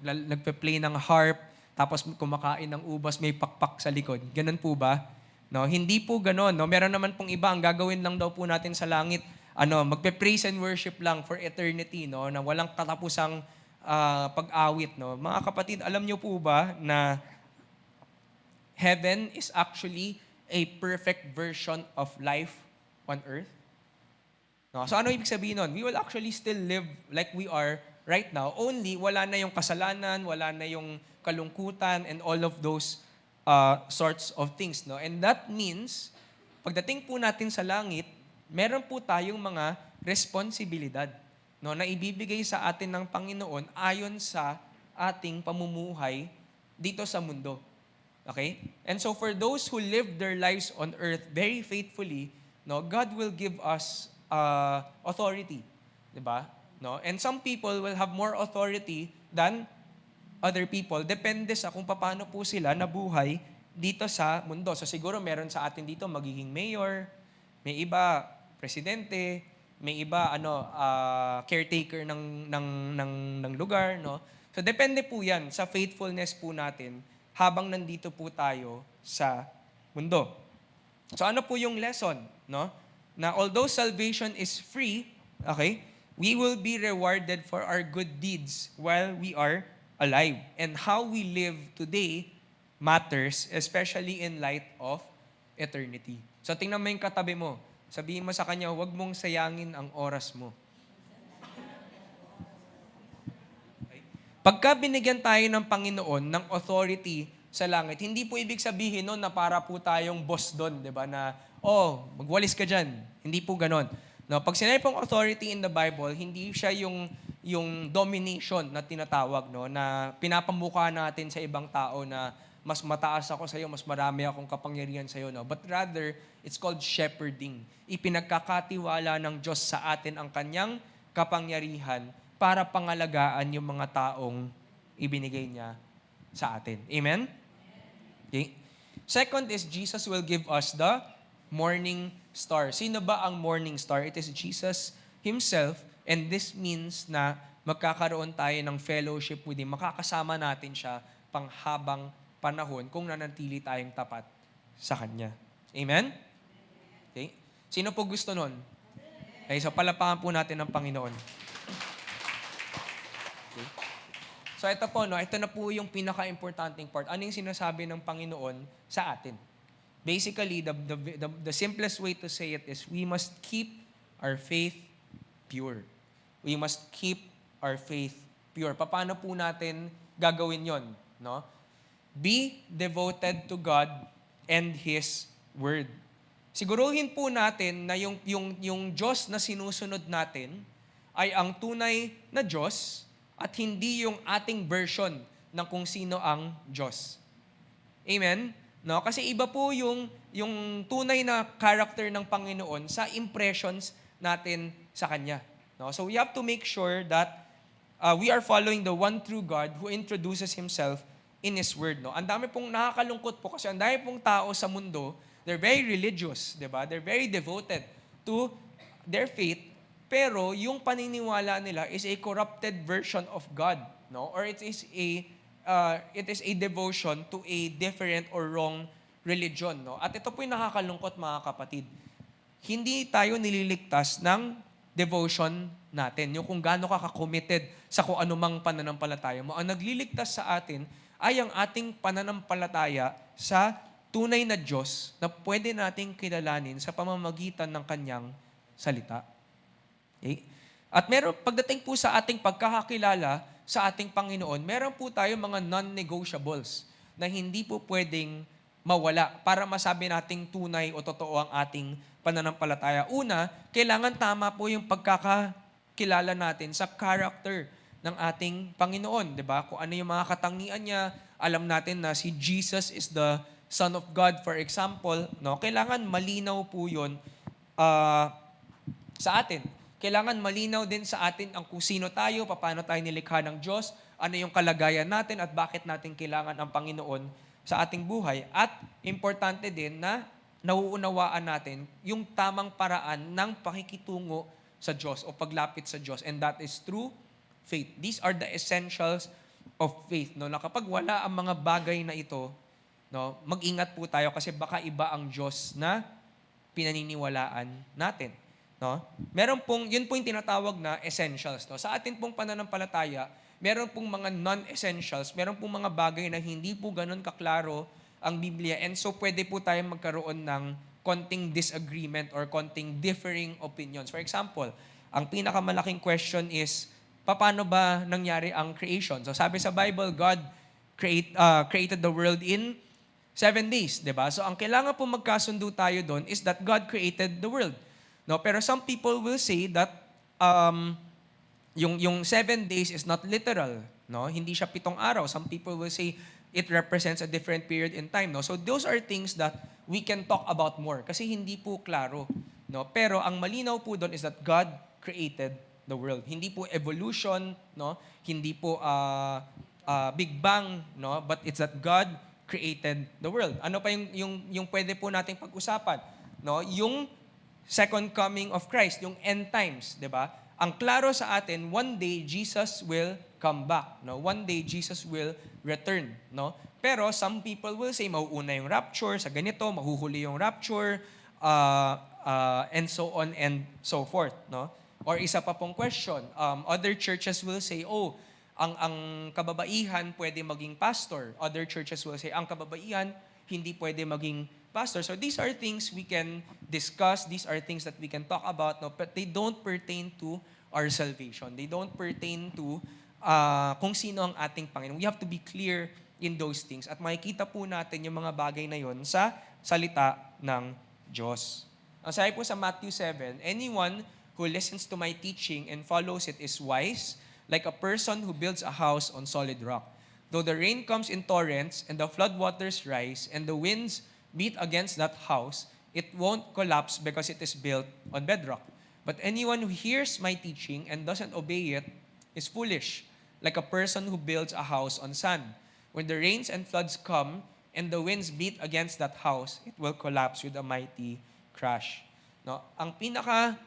nagpe-play ng harp, tapos kumakain ng ubas, may pakpak sa likod. Ganun po ba? No, hindi po ganun. No? Meron naman pong iba, ang gagawin lang daw po natin sa langit, magpe-praise and worship lang for eternity, no? Na walang katapusang pag-awit. No? Mga kapatid, alam nyo po ba na heaven is actually a perfect version of life on earth? No? So ano ibig sabihin nun? We will actually still live like we are right now, only wala na yung kasalanan, wala na yung kalungkutan, and all of those sorts of things. No? And that means, pagdating po natin sa langit, meron po tayong mga responsibilidad, no, na ibibigay sa atin ng Panginoon ayon sa ating pamumuhay dito sa mundo. Okay? And so for those who live their lives on earth very faithfully, no, God will give us authority. Diba? No? And some people will have more authority than other people. Depende sa kung paano po sila nabuhay dito sa mundo. So siguro meron sa atin dito magiging mayor, may iba presidente, may iba caretaker ng lugar, no? So depende po 'yan sa faithfulness po natin habang nandito po tayo sa mundo. So ano po yung lesson, no? Na although salvation is free, okay, we will be rewarded for our good deeds while we are alive. And how we live today matters, especially in light of eternity. So tingnan mo yung katabi mo. Sabihin mo sa kanya, huwag mong sayangin ang oras mo. Okay? Pagka binigyan tayo ng Panginoon ng authority sa langit, hindi po ibig sabihin no, na para po tayong boss doon, di ba? Na, magwalis ka dyan. Hindi po ganon. No, pag sinabi pong authority in the Bible, hindi siya yung domination na tinatawag, no, na pinapamukha natin sa ibang tao na mas mataas ako sa iyo, mas marami akong kapangyarihan sa iyo, no. But rather, it's called shepherding. Ipinagkakatiwala ng Diyos sa atin ang kanyang kapangyarihan para pangalagaan yung mga taong ibinigay niya sa atin. Amen? Okay. Second is Jesus will give us the morning star. Sino ba ang morning star? It is Jesus Himself, and this means na magkakaroon tayo ng fellowship with Him. Makakasama natin siya panghabang panahon kung nanatili tayong tapat sa Kanya. Amen? Okay. Sino po gusto nun? Okay, so palapakan po natin ng Panginoon. Okay. So ito po, no, ito na po yung pinaka-importanting part. Ano yung sinasabi ng Panginoon sa atin? Basically, the simplest way to say it is we must keep our faith pure. We must keep our faith pure. Paano po natin gagawin yon? No? Be devoted to God and His Word. Siguruhin po natin na yung Diyos na sinusunod natin ay ang tunay na Diyos at hindi yung ating version ng kung sino ang Diyos. Amen? No, kasi iba po yung tunay na character ng Panginoon sa impressions natin sa Kanya. No? So we have to make sure that we are following the one true God who introduces Himself in His Word. No? Ang dami pong nakakalungkot po kasi ang dami pong tao sa mundo, they're very religious, di ba? They're very devoted to their faith, pero yung paniniwala nila is a corrupted version of God, no? Or it is a devotion to a different or wrong religion, no? At ito po yung nakakalungkot, mga kapatid. Hindi tayo nililigtas ng devotion natin, yung kung gaano ka committed sa kung anumang pananampalataya mo. Ang nagliligtas sa atin ay ang ating pananampalataya sa tunay na Diyos na pwede nating kilalanin sa pamamagitan ng Kanyang salita. Okay? At pagdating po sa ating pagkakakilala sa ating Panginoon, meron po tayo mga non-negotiables na hindi po pwedeng mawala para masabi nating tunay o totoo ang ating pananampalataya. Una, kailangan tama po yung kilala natin sa character ng ating Panginoon, di ba? Kung ano yung mga katangian niya, alam natin na si Jesus is the Son of God, for example, no? Kailangan malinaw po yun sa atin. Kailangan malinaw din sa atin ang kung sino tayo, paano tayo nilikha ng Diyos, ano yung kalagayan natin at bakit natin kailangan ang Panginoon sa ating buhay. At importante din na nauunawaan natin yung tamang paraan ng pakikitungo sa Diyos o paglapit sa Diyos. And that is through faith. These are the essentials of faith. No? Na kapag wala ang mga bagay na ito, no, mag-ingat po tayo kasi baka iba ang Diyos na pinaniniwalaan natin. No? Meron pong, yun po yung tinatawag na essentials. No? Sa atin pong pananampalataya, meron pong mga non-essentials, meron pong mga bagay na hindi po ganun kaklaro ang Biblia. And so pwede po tayo magkaroon ng konting disagreement or konting differing opinions. For example, ang pinakamalaking question is, paano ba nangyari ang creation? So sabi sa Bible, God created the world in 7 days, 'di ba? So ang kailangan po magkasundo tayo doon is that God created the world. No, pero some people will say that yung 7 days is not literal, no? Hindi siya 7 araw. Some people will say it represents a different period in time, no? So those are things that we can talk about more kasi hindi po klaro, no? Pero ang malinaw po doon is that God created the world. Hindi po evolution, no? Hindi po Big Bang, no? But it's that God created the world. Ano pa yung pwede po nating pag-usapan, no? Yung second coming of Christ, yung end times, 'di ba? Ang klaro sa atin, one day Jesus will come back, no? One day Jesus will return, no? Pero some people will say mauuna yung rapture sa ganito, mahuhuli yung rapture, and so on and so forth, no? Or isa pa pong question, other churches will say, ang kababaihan pwede maging pastor. Other churches will say, ang kababaihan hindi pwede maging pastor. So these are things we can discuss, these are things that we can talk about, no? But they don't pertain to our salvation. They don't pertain to kung sino ang ating Panginoon. We have to be clear in those things. At makikita po natin yung mga bagay na yon sa salita ng Diyos. Ang sabi po sa Matthew 7, anyone who listens to my teaching and follows it is wise, like a person who builds a house on solid rock. Though the rain comes in torrents and the floodwaters rise and the winds beat against that house, it won't collapse because it is built on bedrock. But anyone who hears my teaching and doesn't obey it is foolish, like a person who builds a house on sand. When the rains and floods come and the winds beat against that house, it will collapse with a mighty crash. No? Ang pinaka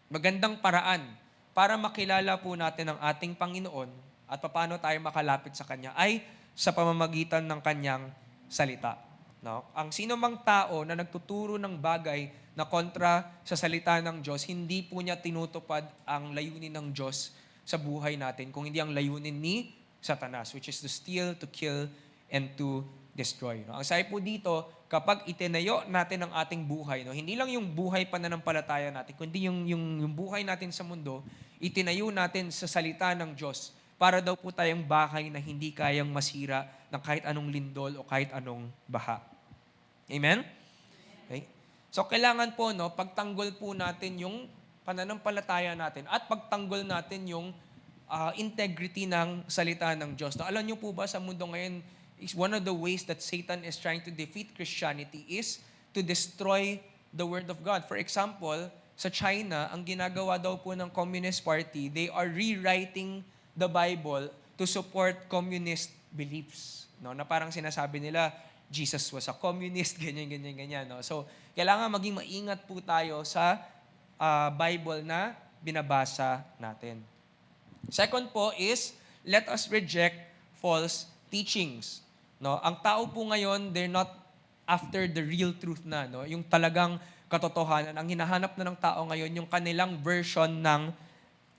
magandang paraan para makilala po natin ang ating Panginoon at paano tayo makalapit sa Kanya ay sa pamamagitan ng Kanyang salita. No? Ang sino mang tao na nagtuturo ng bagay na kontra sa salita ng Diyos, hindi po niya tinutupad ang layunin ng Diyos sa buhay natin, kung hindi ang layunin ni Satanas, which is to steal, to kill, and to destroy. No? Ang sabi po dito, kapag itinayo natin ang ating buhay, no? Hindi lang yung buhay pananampalataya natin, kundi yung buhay natin sa mundo, itinayo natin sa salita ng Diyos para daw po tayong bahay na hindi kayang masira ng kahit anong lindol o kahit anong baha. Amen? Okay? So, kailangan po, no, pagtanggol po natin yung pananampalataya natin at pagtanggol natin yung integrity ng salita ng Diyos. Now, alam niyo po ba sa mundo ngayon, is one of the ways that Satan is trying to defeat Christianity is to destroy the Word of God. For example, sa China, ang ginagawa daw po ng Communist Party, they are rewriting the Bible to support communist beliefs. No? Na parang sinasabi nila, Jesus was a communist, ganyan. No? So, kailangan maging maingat po tayo sa Bible na binabasa natin. Second po is, let us reject false teachings. No? Ang tao po ngayon, they're not after the real truth na. No? Yung talagang katotohanan. Ang hinahanap na ng tao ngayon, yung kanilang version ng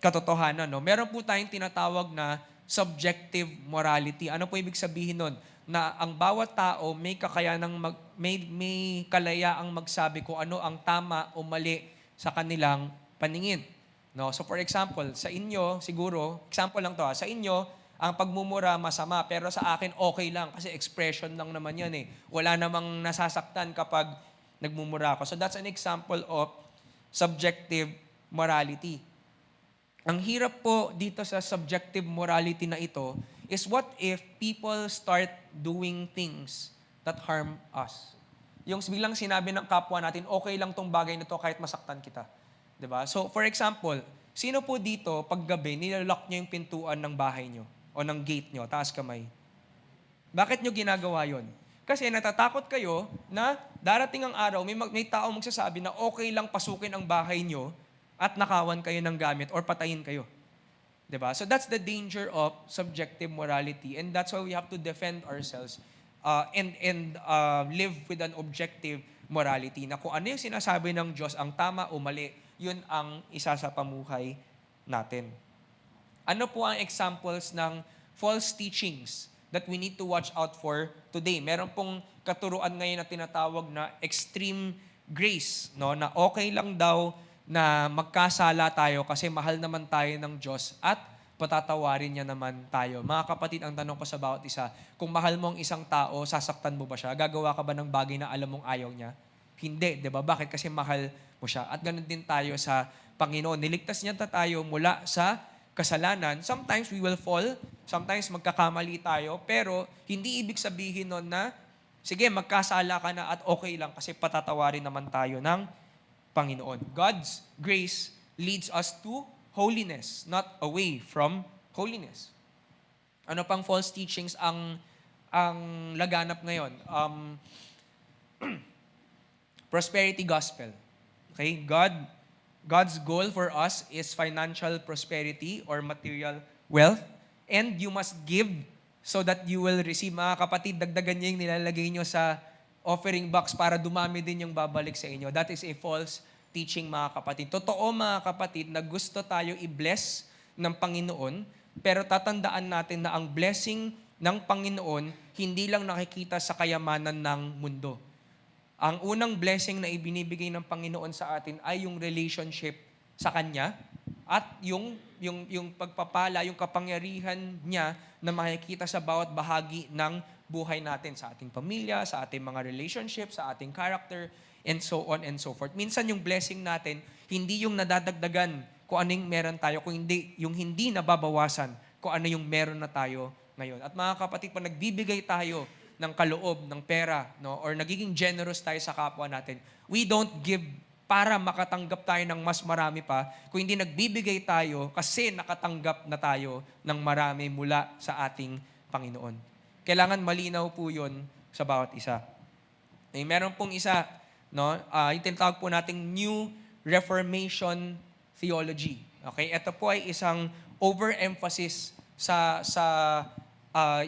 katotohanan. No? Meron po tayong tinatawag na subjective morality. Ano po ibig sabihin nun? Na ang bawat tao may kakayanang may kalayaang magsabi kung ano ang tama o mali sa kanilang paningin. No? So for example, sa inyo, siguro, example lang to sa inyo, ang pagmumura masama, pero sa akin okay lang kasi expression lang naman yan eh. Wala namang nasasaktan kapag nagmumura ako. So that's an example of subjective morality. Ang hirap po dito sa subjective morality na ito is what if people start doing things that harm us? Yung bilang sinabi ng kapwa natin, okay lang tong bagay na to kahit masaktan kita. 'Di ba? So, for example, sino po dito pag gabi nilalock niyo yung pintuan ng bahay niyo o ng gate niyo, taas kamay? Bakit niyo ginagawa yon? Kasi natatakot kayo na darating ang araw, may tao magsasabi na okay lang pasukin ang bahay niyo at nakawan kayo ng gamit or patayin kayo. 'Di ba? So that's the danger of subjective morality, and that's why we have to defend ourselves and live with an objective morality na kung ano yung sinasabi ng Diyos, ang tama o mali, yun ang isa sa pamuhay natin. Ano po ang examples ng false teachings that we need to watch out for today? Meron pong katuruan ngayon na tinatawag na extreme grace, no? Na okay lang daw na magkasala tayo kasi mahal naman tayo ng Diyos at patatawarin niya naman tayo. Mga kapatid, ang tanong ko sa bawat isa, kung mahal mo ang isang tao, sasaktan mo ba siya? Gagawa ka ba ng bagay na alam mong ayaw niya? Hindi, di ba? Bakit? Kasi mahal mo siya. At ganun din tayo sa Panginoon. Niligtas niya tayo mula sa kasalanan. Sometimes we will fall, sometimes magkakamali tayo, pero hindi ibig sabihin nun na, sige, magkasala ka na at okay lang kasi patatawarin naman tayo ng Panginoon. God's grace leads us to holiness, not away from holiness. Ano pang false teachings ang laganap ngayon? Prosperity gospel. Okay? God's goal for us is financial prosperity or material wealth, and you must give so that you will receive. Mga kapatid, dagdagan niyo yung nilalagay niyo sa offering box para dumami din yung babalik sa inyo. That is a false teaching, mga kapatid. Totoo, mga kapatid, na gusto tayo i-bless ng Panginoon, pero tatandaan natin na ang blessing ng Panginoon hindi lang nakikita sa kayamanan ng mundo. Ang unang blessing na ibinibigay ng Panginoon sa atin ay yung relationship sa Kanya at yung pagpapala, yung kapangyarihan niya na makikita sa bawat bahagi ng buhay natin, sa ating pamilya, sa ating mga relationship, sa ating character, and so on and so forth. Minsan yung blessing natin, hindi yung nadadagdagan kung ano yung meron tayo, kung hindi, yung hindi nababawasan kung ano yung meron na tayo ngayon. At mga kapatid, pag nagbibigay tayo ng kaloob, ng pera, no, or nagiging generous tayo sa kapwa natin, we don't give para makatanggap tayo ng mas marami pa, kung hindi nagbibigay tayo kasi nakatanggap na tayo ng marami mula sa ating Panginoon. Kailangan malinaw po yun sa bawat isa. Meron pong isa, no, yung tinatawag po nating New Reformation Theology. Okay? Ito po ay isang overemphasis sa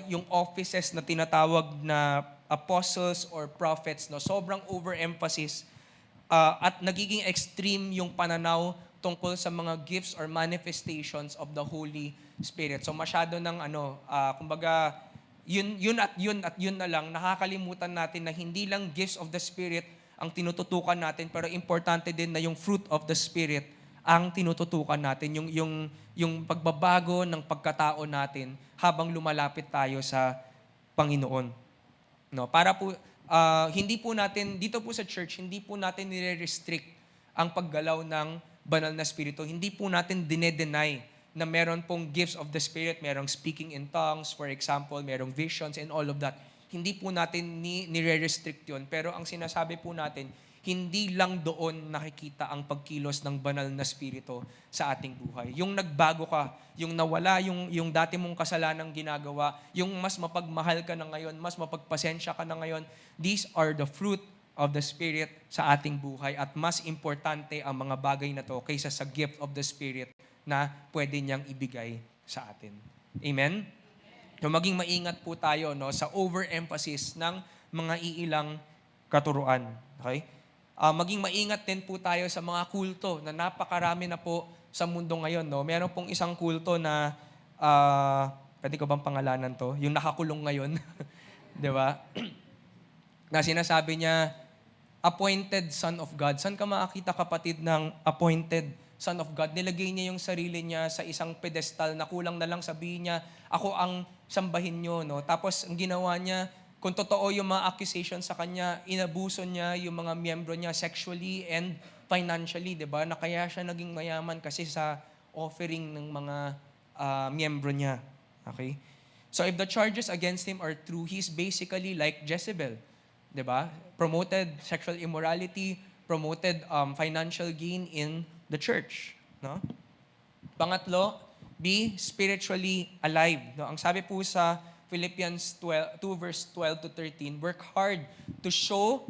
yung offices na tinatawag na apostles or prophets. No? Sobrang overemphasis at nagiging extreme yung pananaw tungkol sa mga gifts or manifestations of the Holy Spirit. So masyado ng kumbaga, yun na lang, nakakalimutan natin na hindi lang gifts of the Spirit ang tinututukan natin, pero importante din na yung fruit of the Spirit ang tinututukan natin, yung pagbabago ng pagkatao natin habang lumalapit tayo sa Panginoon. No, para po hindi po natin dito po sa church, hindi po natin nire-restrict ang paggalaw ng banal na spirito. Hindi po natin dine-deny na meron pong gifts of the Spirit, merong speaking in tongues, for example, merong visions and all of that. Hindi po natin nire-restrict yun. Pero ang sinasabi po natin, hindi lang doon nakikita ang pagkilos ng banal na spirito sa ating buhay. Yung nagbago ka, yung nawala yung dati mong kasalanang ginagawa, yung mas mapagmahal ka na ngayon, mas mapagpasensya ka na ngayon, these are the fruit of the Spirit sa ating buhay. At mas importante ang mga bagay na to kaysa sa gift of the Spirit na pwede niyang ibigay sa atin. Amen? So maging maingat po tayo, no, sa overemphasis ng mga iilang katuruan. Okay? Maging maingat din po tayo sa mga kulto na napakarami na po sa mundo ngayon. No? Meron pong isang kulto na, pwede ko bang pangalanan to? Yung nakakulong ngayon. Di ba? Na sinasabi niya, appointed Son of God. Saan ka makakita, kapatid, ng appointed Son of God? Nilagay niya yung sarili niya sa isang pedestal na kulang na lang sabihin niya, ako ang sambahin niyo. No? Tapos ang ginawa niya, kung totoo yung mga accusations sa kanya, inabuso niya yung mga miyembro niya sexually and financially, di ba? Na kaya siya naging mayaman kasi sa offering ng mga miyembro niya. Okay? So if the charges against him are true, he's basically like Jezebel. 'Di ba? Promoted sexual immorality, promoted financial gain in the church. No? Pangatlo, be spiritually alive. No? Ang sabi po sa Philippians 2 verse 12 to 13, work hard to show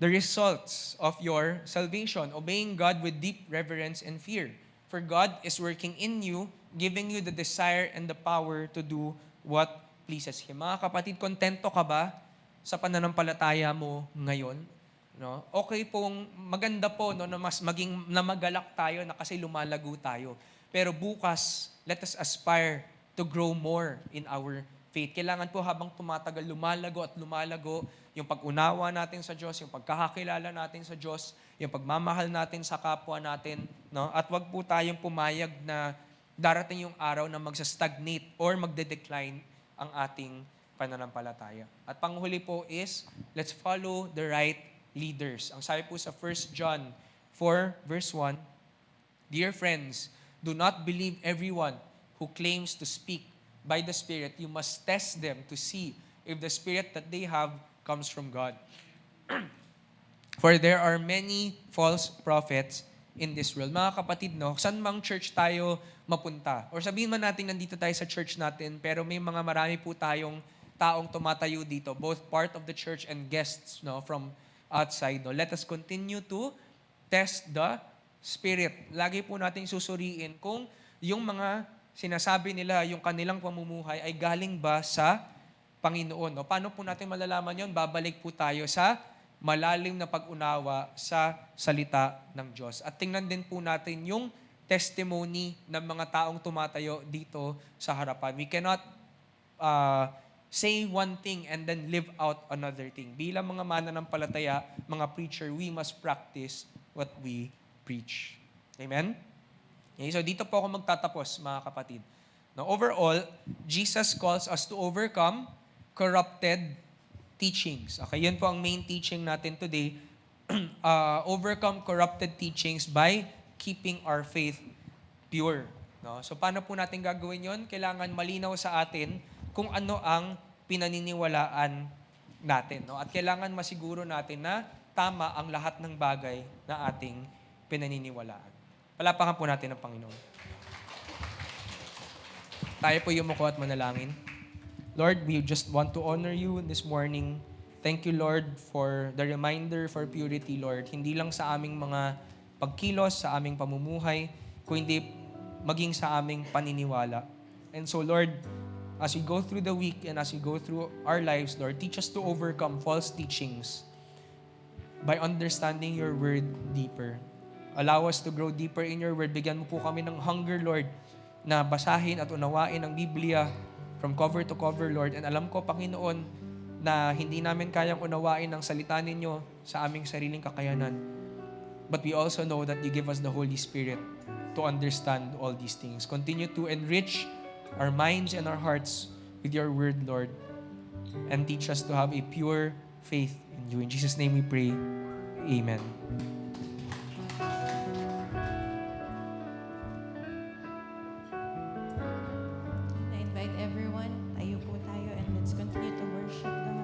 the results of your salvation, obeying God with deep reverence and fear. For God is working in you, giving you the desire and the power to do what pleases Him. Mga kapatid, kontento ka ba sa pananampalataya mo ngayon? No? Okay pong maganda po no, na mas maging namagalak tayo na kasi lumalago tayo. Pero bukas, let us aspire to grow more in our faith. Kailangan po habang tumatagal, lumalago at lumalago yung pag-unawa natin sa Diyos, yung pagkakakilala natin sa Diyos, yung pagmamahal natin sa kapwa natin. No? At wag po tayong pumayag na darating yung araw na magsa-stagnate or magde-decline ang ating pananampalataya. At panghuli po is, let's follow the right leaders. Ang sabi po sa 1 John 4 verse 1, dear friends, do not believe everyone who claims to speak by the Spirit. You must test them to see if the Spirit that they have comes from God. For there are many false prophets in this world. Mga kapatid, no, saan mang church tayo mapunta? Or sabihin man natin nandito tayo sa church natin, pero may mga marami po tayong taong tumatayo dito, both part of the church and guests no, from outside. No. Let us continue to test the Spirit. Lagi po nating susuriin kung yung mga sinasabi nila, yung kanilang pamumuhay ay galing ba sa Panginoon. No? Paano po natin malalaman yon? Babalik po tayo sa malalim na pag-unawa sa salita ng Diyos. At tingnan din po natin yung testimony ng mga taong tumatayo dito sa harapan. We cannot say one thing and then live out another thing. Bilang mga mananampalataya, mga preacher, we must practice what we preach. Amen? Okay, so dito po ako magtatapos, mga kapatid. Now, overall, Jesus calls us to overcome corrupted teachings. Okay, yun po ang main teaching natin today. Overcome corrupted teachings by keeping our faith pure. No? So paano po natin gagawin yon? Kailangan malinaw sa atin kung ano ang pinaniniwalaan natin. No? At kailangan masiguro natin na tama ang lahat ng bagay na ating pinaniniwalaan. Palapakan po natin ang Panginoon. Tayo po yumuko at manalangin. Lord, we just want to honor you this morning. Thank you, Lord, for the reminder for purity, Lord. Hindi lang sa aming mga pagkilos, sa aming pamumuhay, kundi maging sa aming paniniwala. And so, Lord, as we go through the week and as we go through our lives, Lord, teach us to overcome false teachings by understanding your word deeper. Allow us to grow deeper in your word. Bigyan mo po kami ng hunger, Lord, na basahin at unawain ang Biblia from cover to cover, Lord. And alam ko, Panginoon, na hindi namin kayang unawain ang salita ninyo sa aming sariling kakayanan. But we also know that you give us the Holy Spirit to understand all these things. Continue to enrich our minds and our hearts with your word, Lord. And teach us to have a pure faith in you. In Jesus' name we pray. Amen. I invite everyone, tayo po tayo and let's continue to worship God.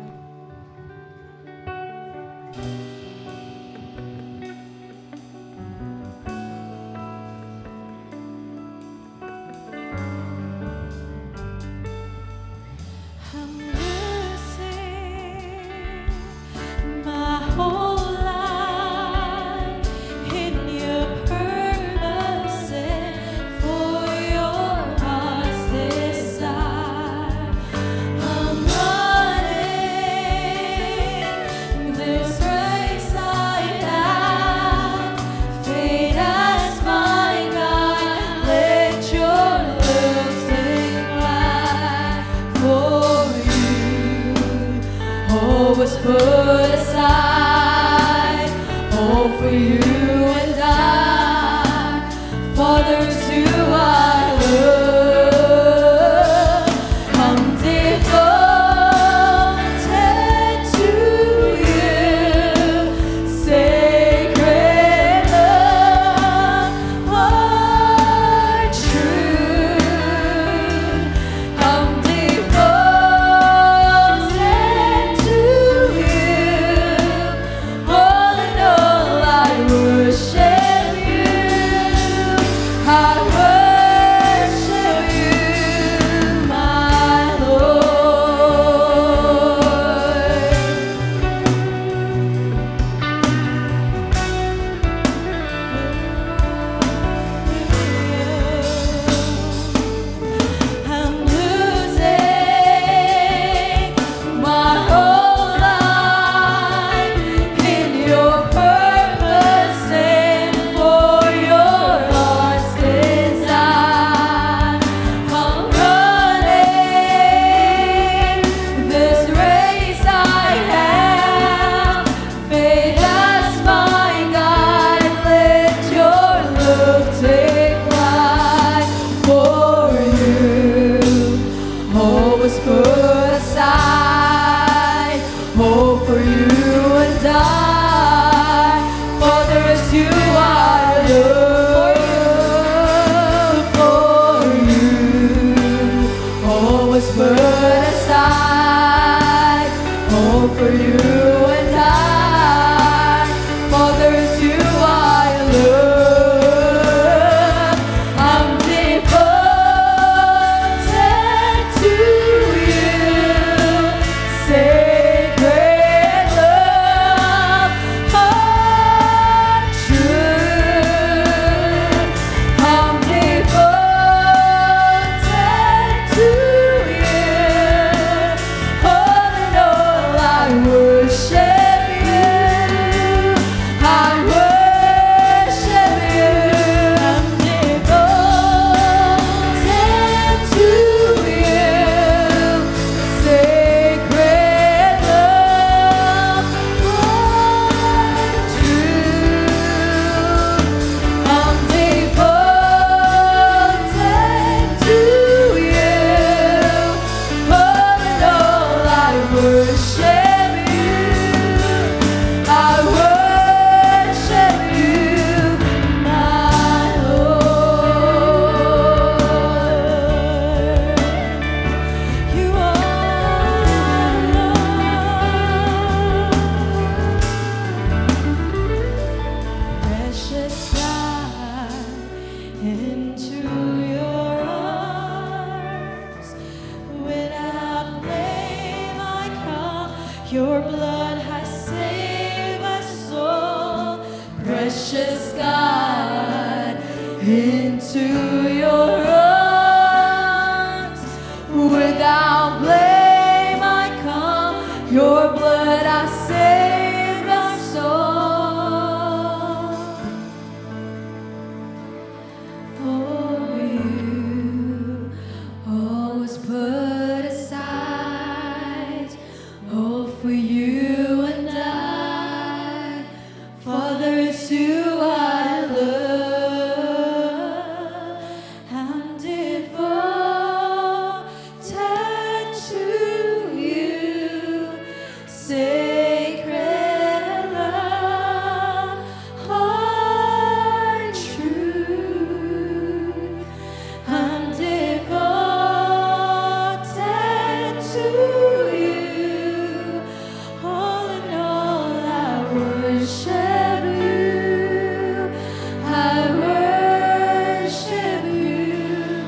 I'm losing my whole life in your purpose and for your heart's desire. I'm running this race. Your blood has saved my soul. Precious God, into your arms. Without blame I come. Your blood has saved my soul. For you, all was put aside. All for you and I. Father, it's who I love. I'm devoted to you. Sacred love, hard truth. I'm devoted to you. All in all, I worship you. I worship you,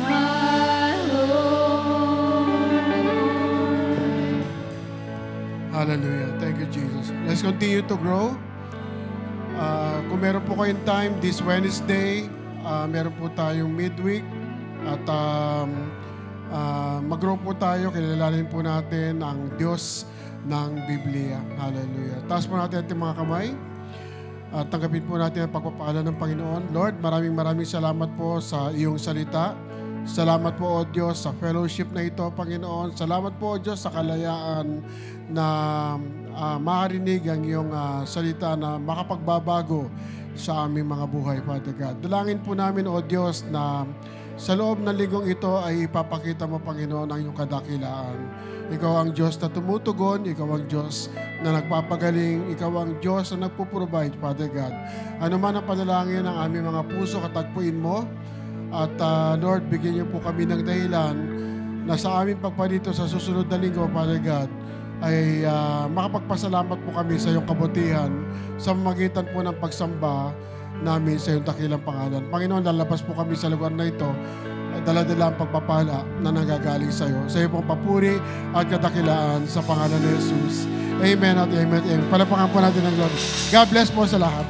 my Lord. Hallelujah. Thank you, Jesus. Let's continue to grow. Kung meron po kayong time this Wednesday, meron po tayong midweek at mag-grow po tayo, kilalanin po natin ang Diyos ng Biblia. Hallelujah. Taas po natin ating mga kamay at tanggapin po natin ang pagpapala ng Panginoon. Lord, maraming salamat po sa iyong salita. Salamat po, O Diyos, sa fellowship na ito, Panginoon. Salamat po, O Diyos, sa kalayaan na marinig ang iyong salita na makapagbabago sa aming mga buhay, Father God. Dalangin po namin, O Diyos, na sa loob ng linggong ito ay ipapakita mo, Panginoon, ang iyong kadakilaan. Ikaw ang Diyos na tumutugon, Ikaw ang Diyos na nagpapagaling, Ikaw ang Diyos na nagpo-provide, Father God. Ano man ang panalangin ng aming mga puso, katagpuin mo. At Lord, bigyan niyo po kami ng dahilan na sa aming pagparito sa susunod na linggo, Father God, ay makapagpasalamat po kami sa iyong kabutihan sa magitan po ng pagsamba namin sa iyong dakilang pangalan. Panginoon, lalabas po kami sa lugar na ito, dala-dala ang pagpapala na nanggagaling sa iyo. Sa iyo pong papuri at kadakilaan sa pangalan ni Jesus. Amen at amen. Amen. Palapakan po natin ng Lord. God bless po sa lahat.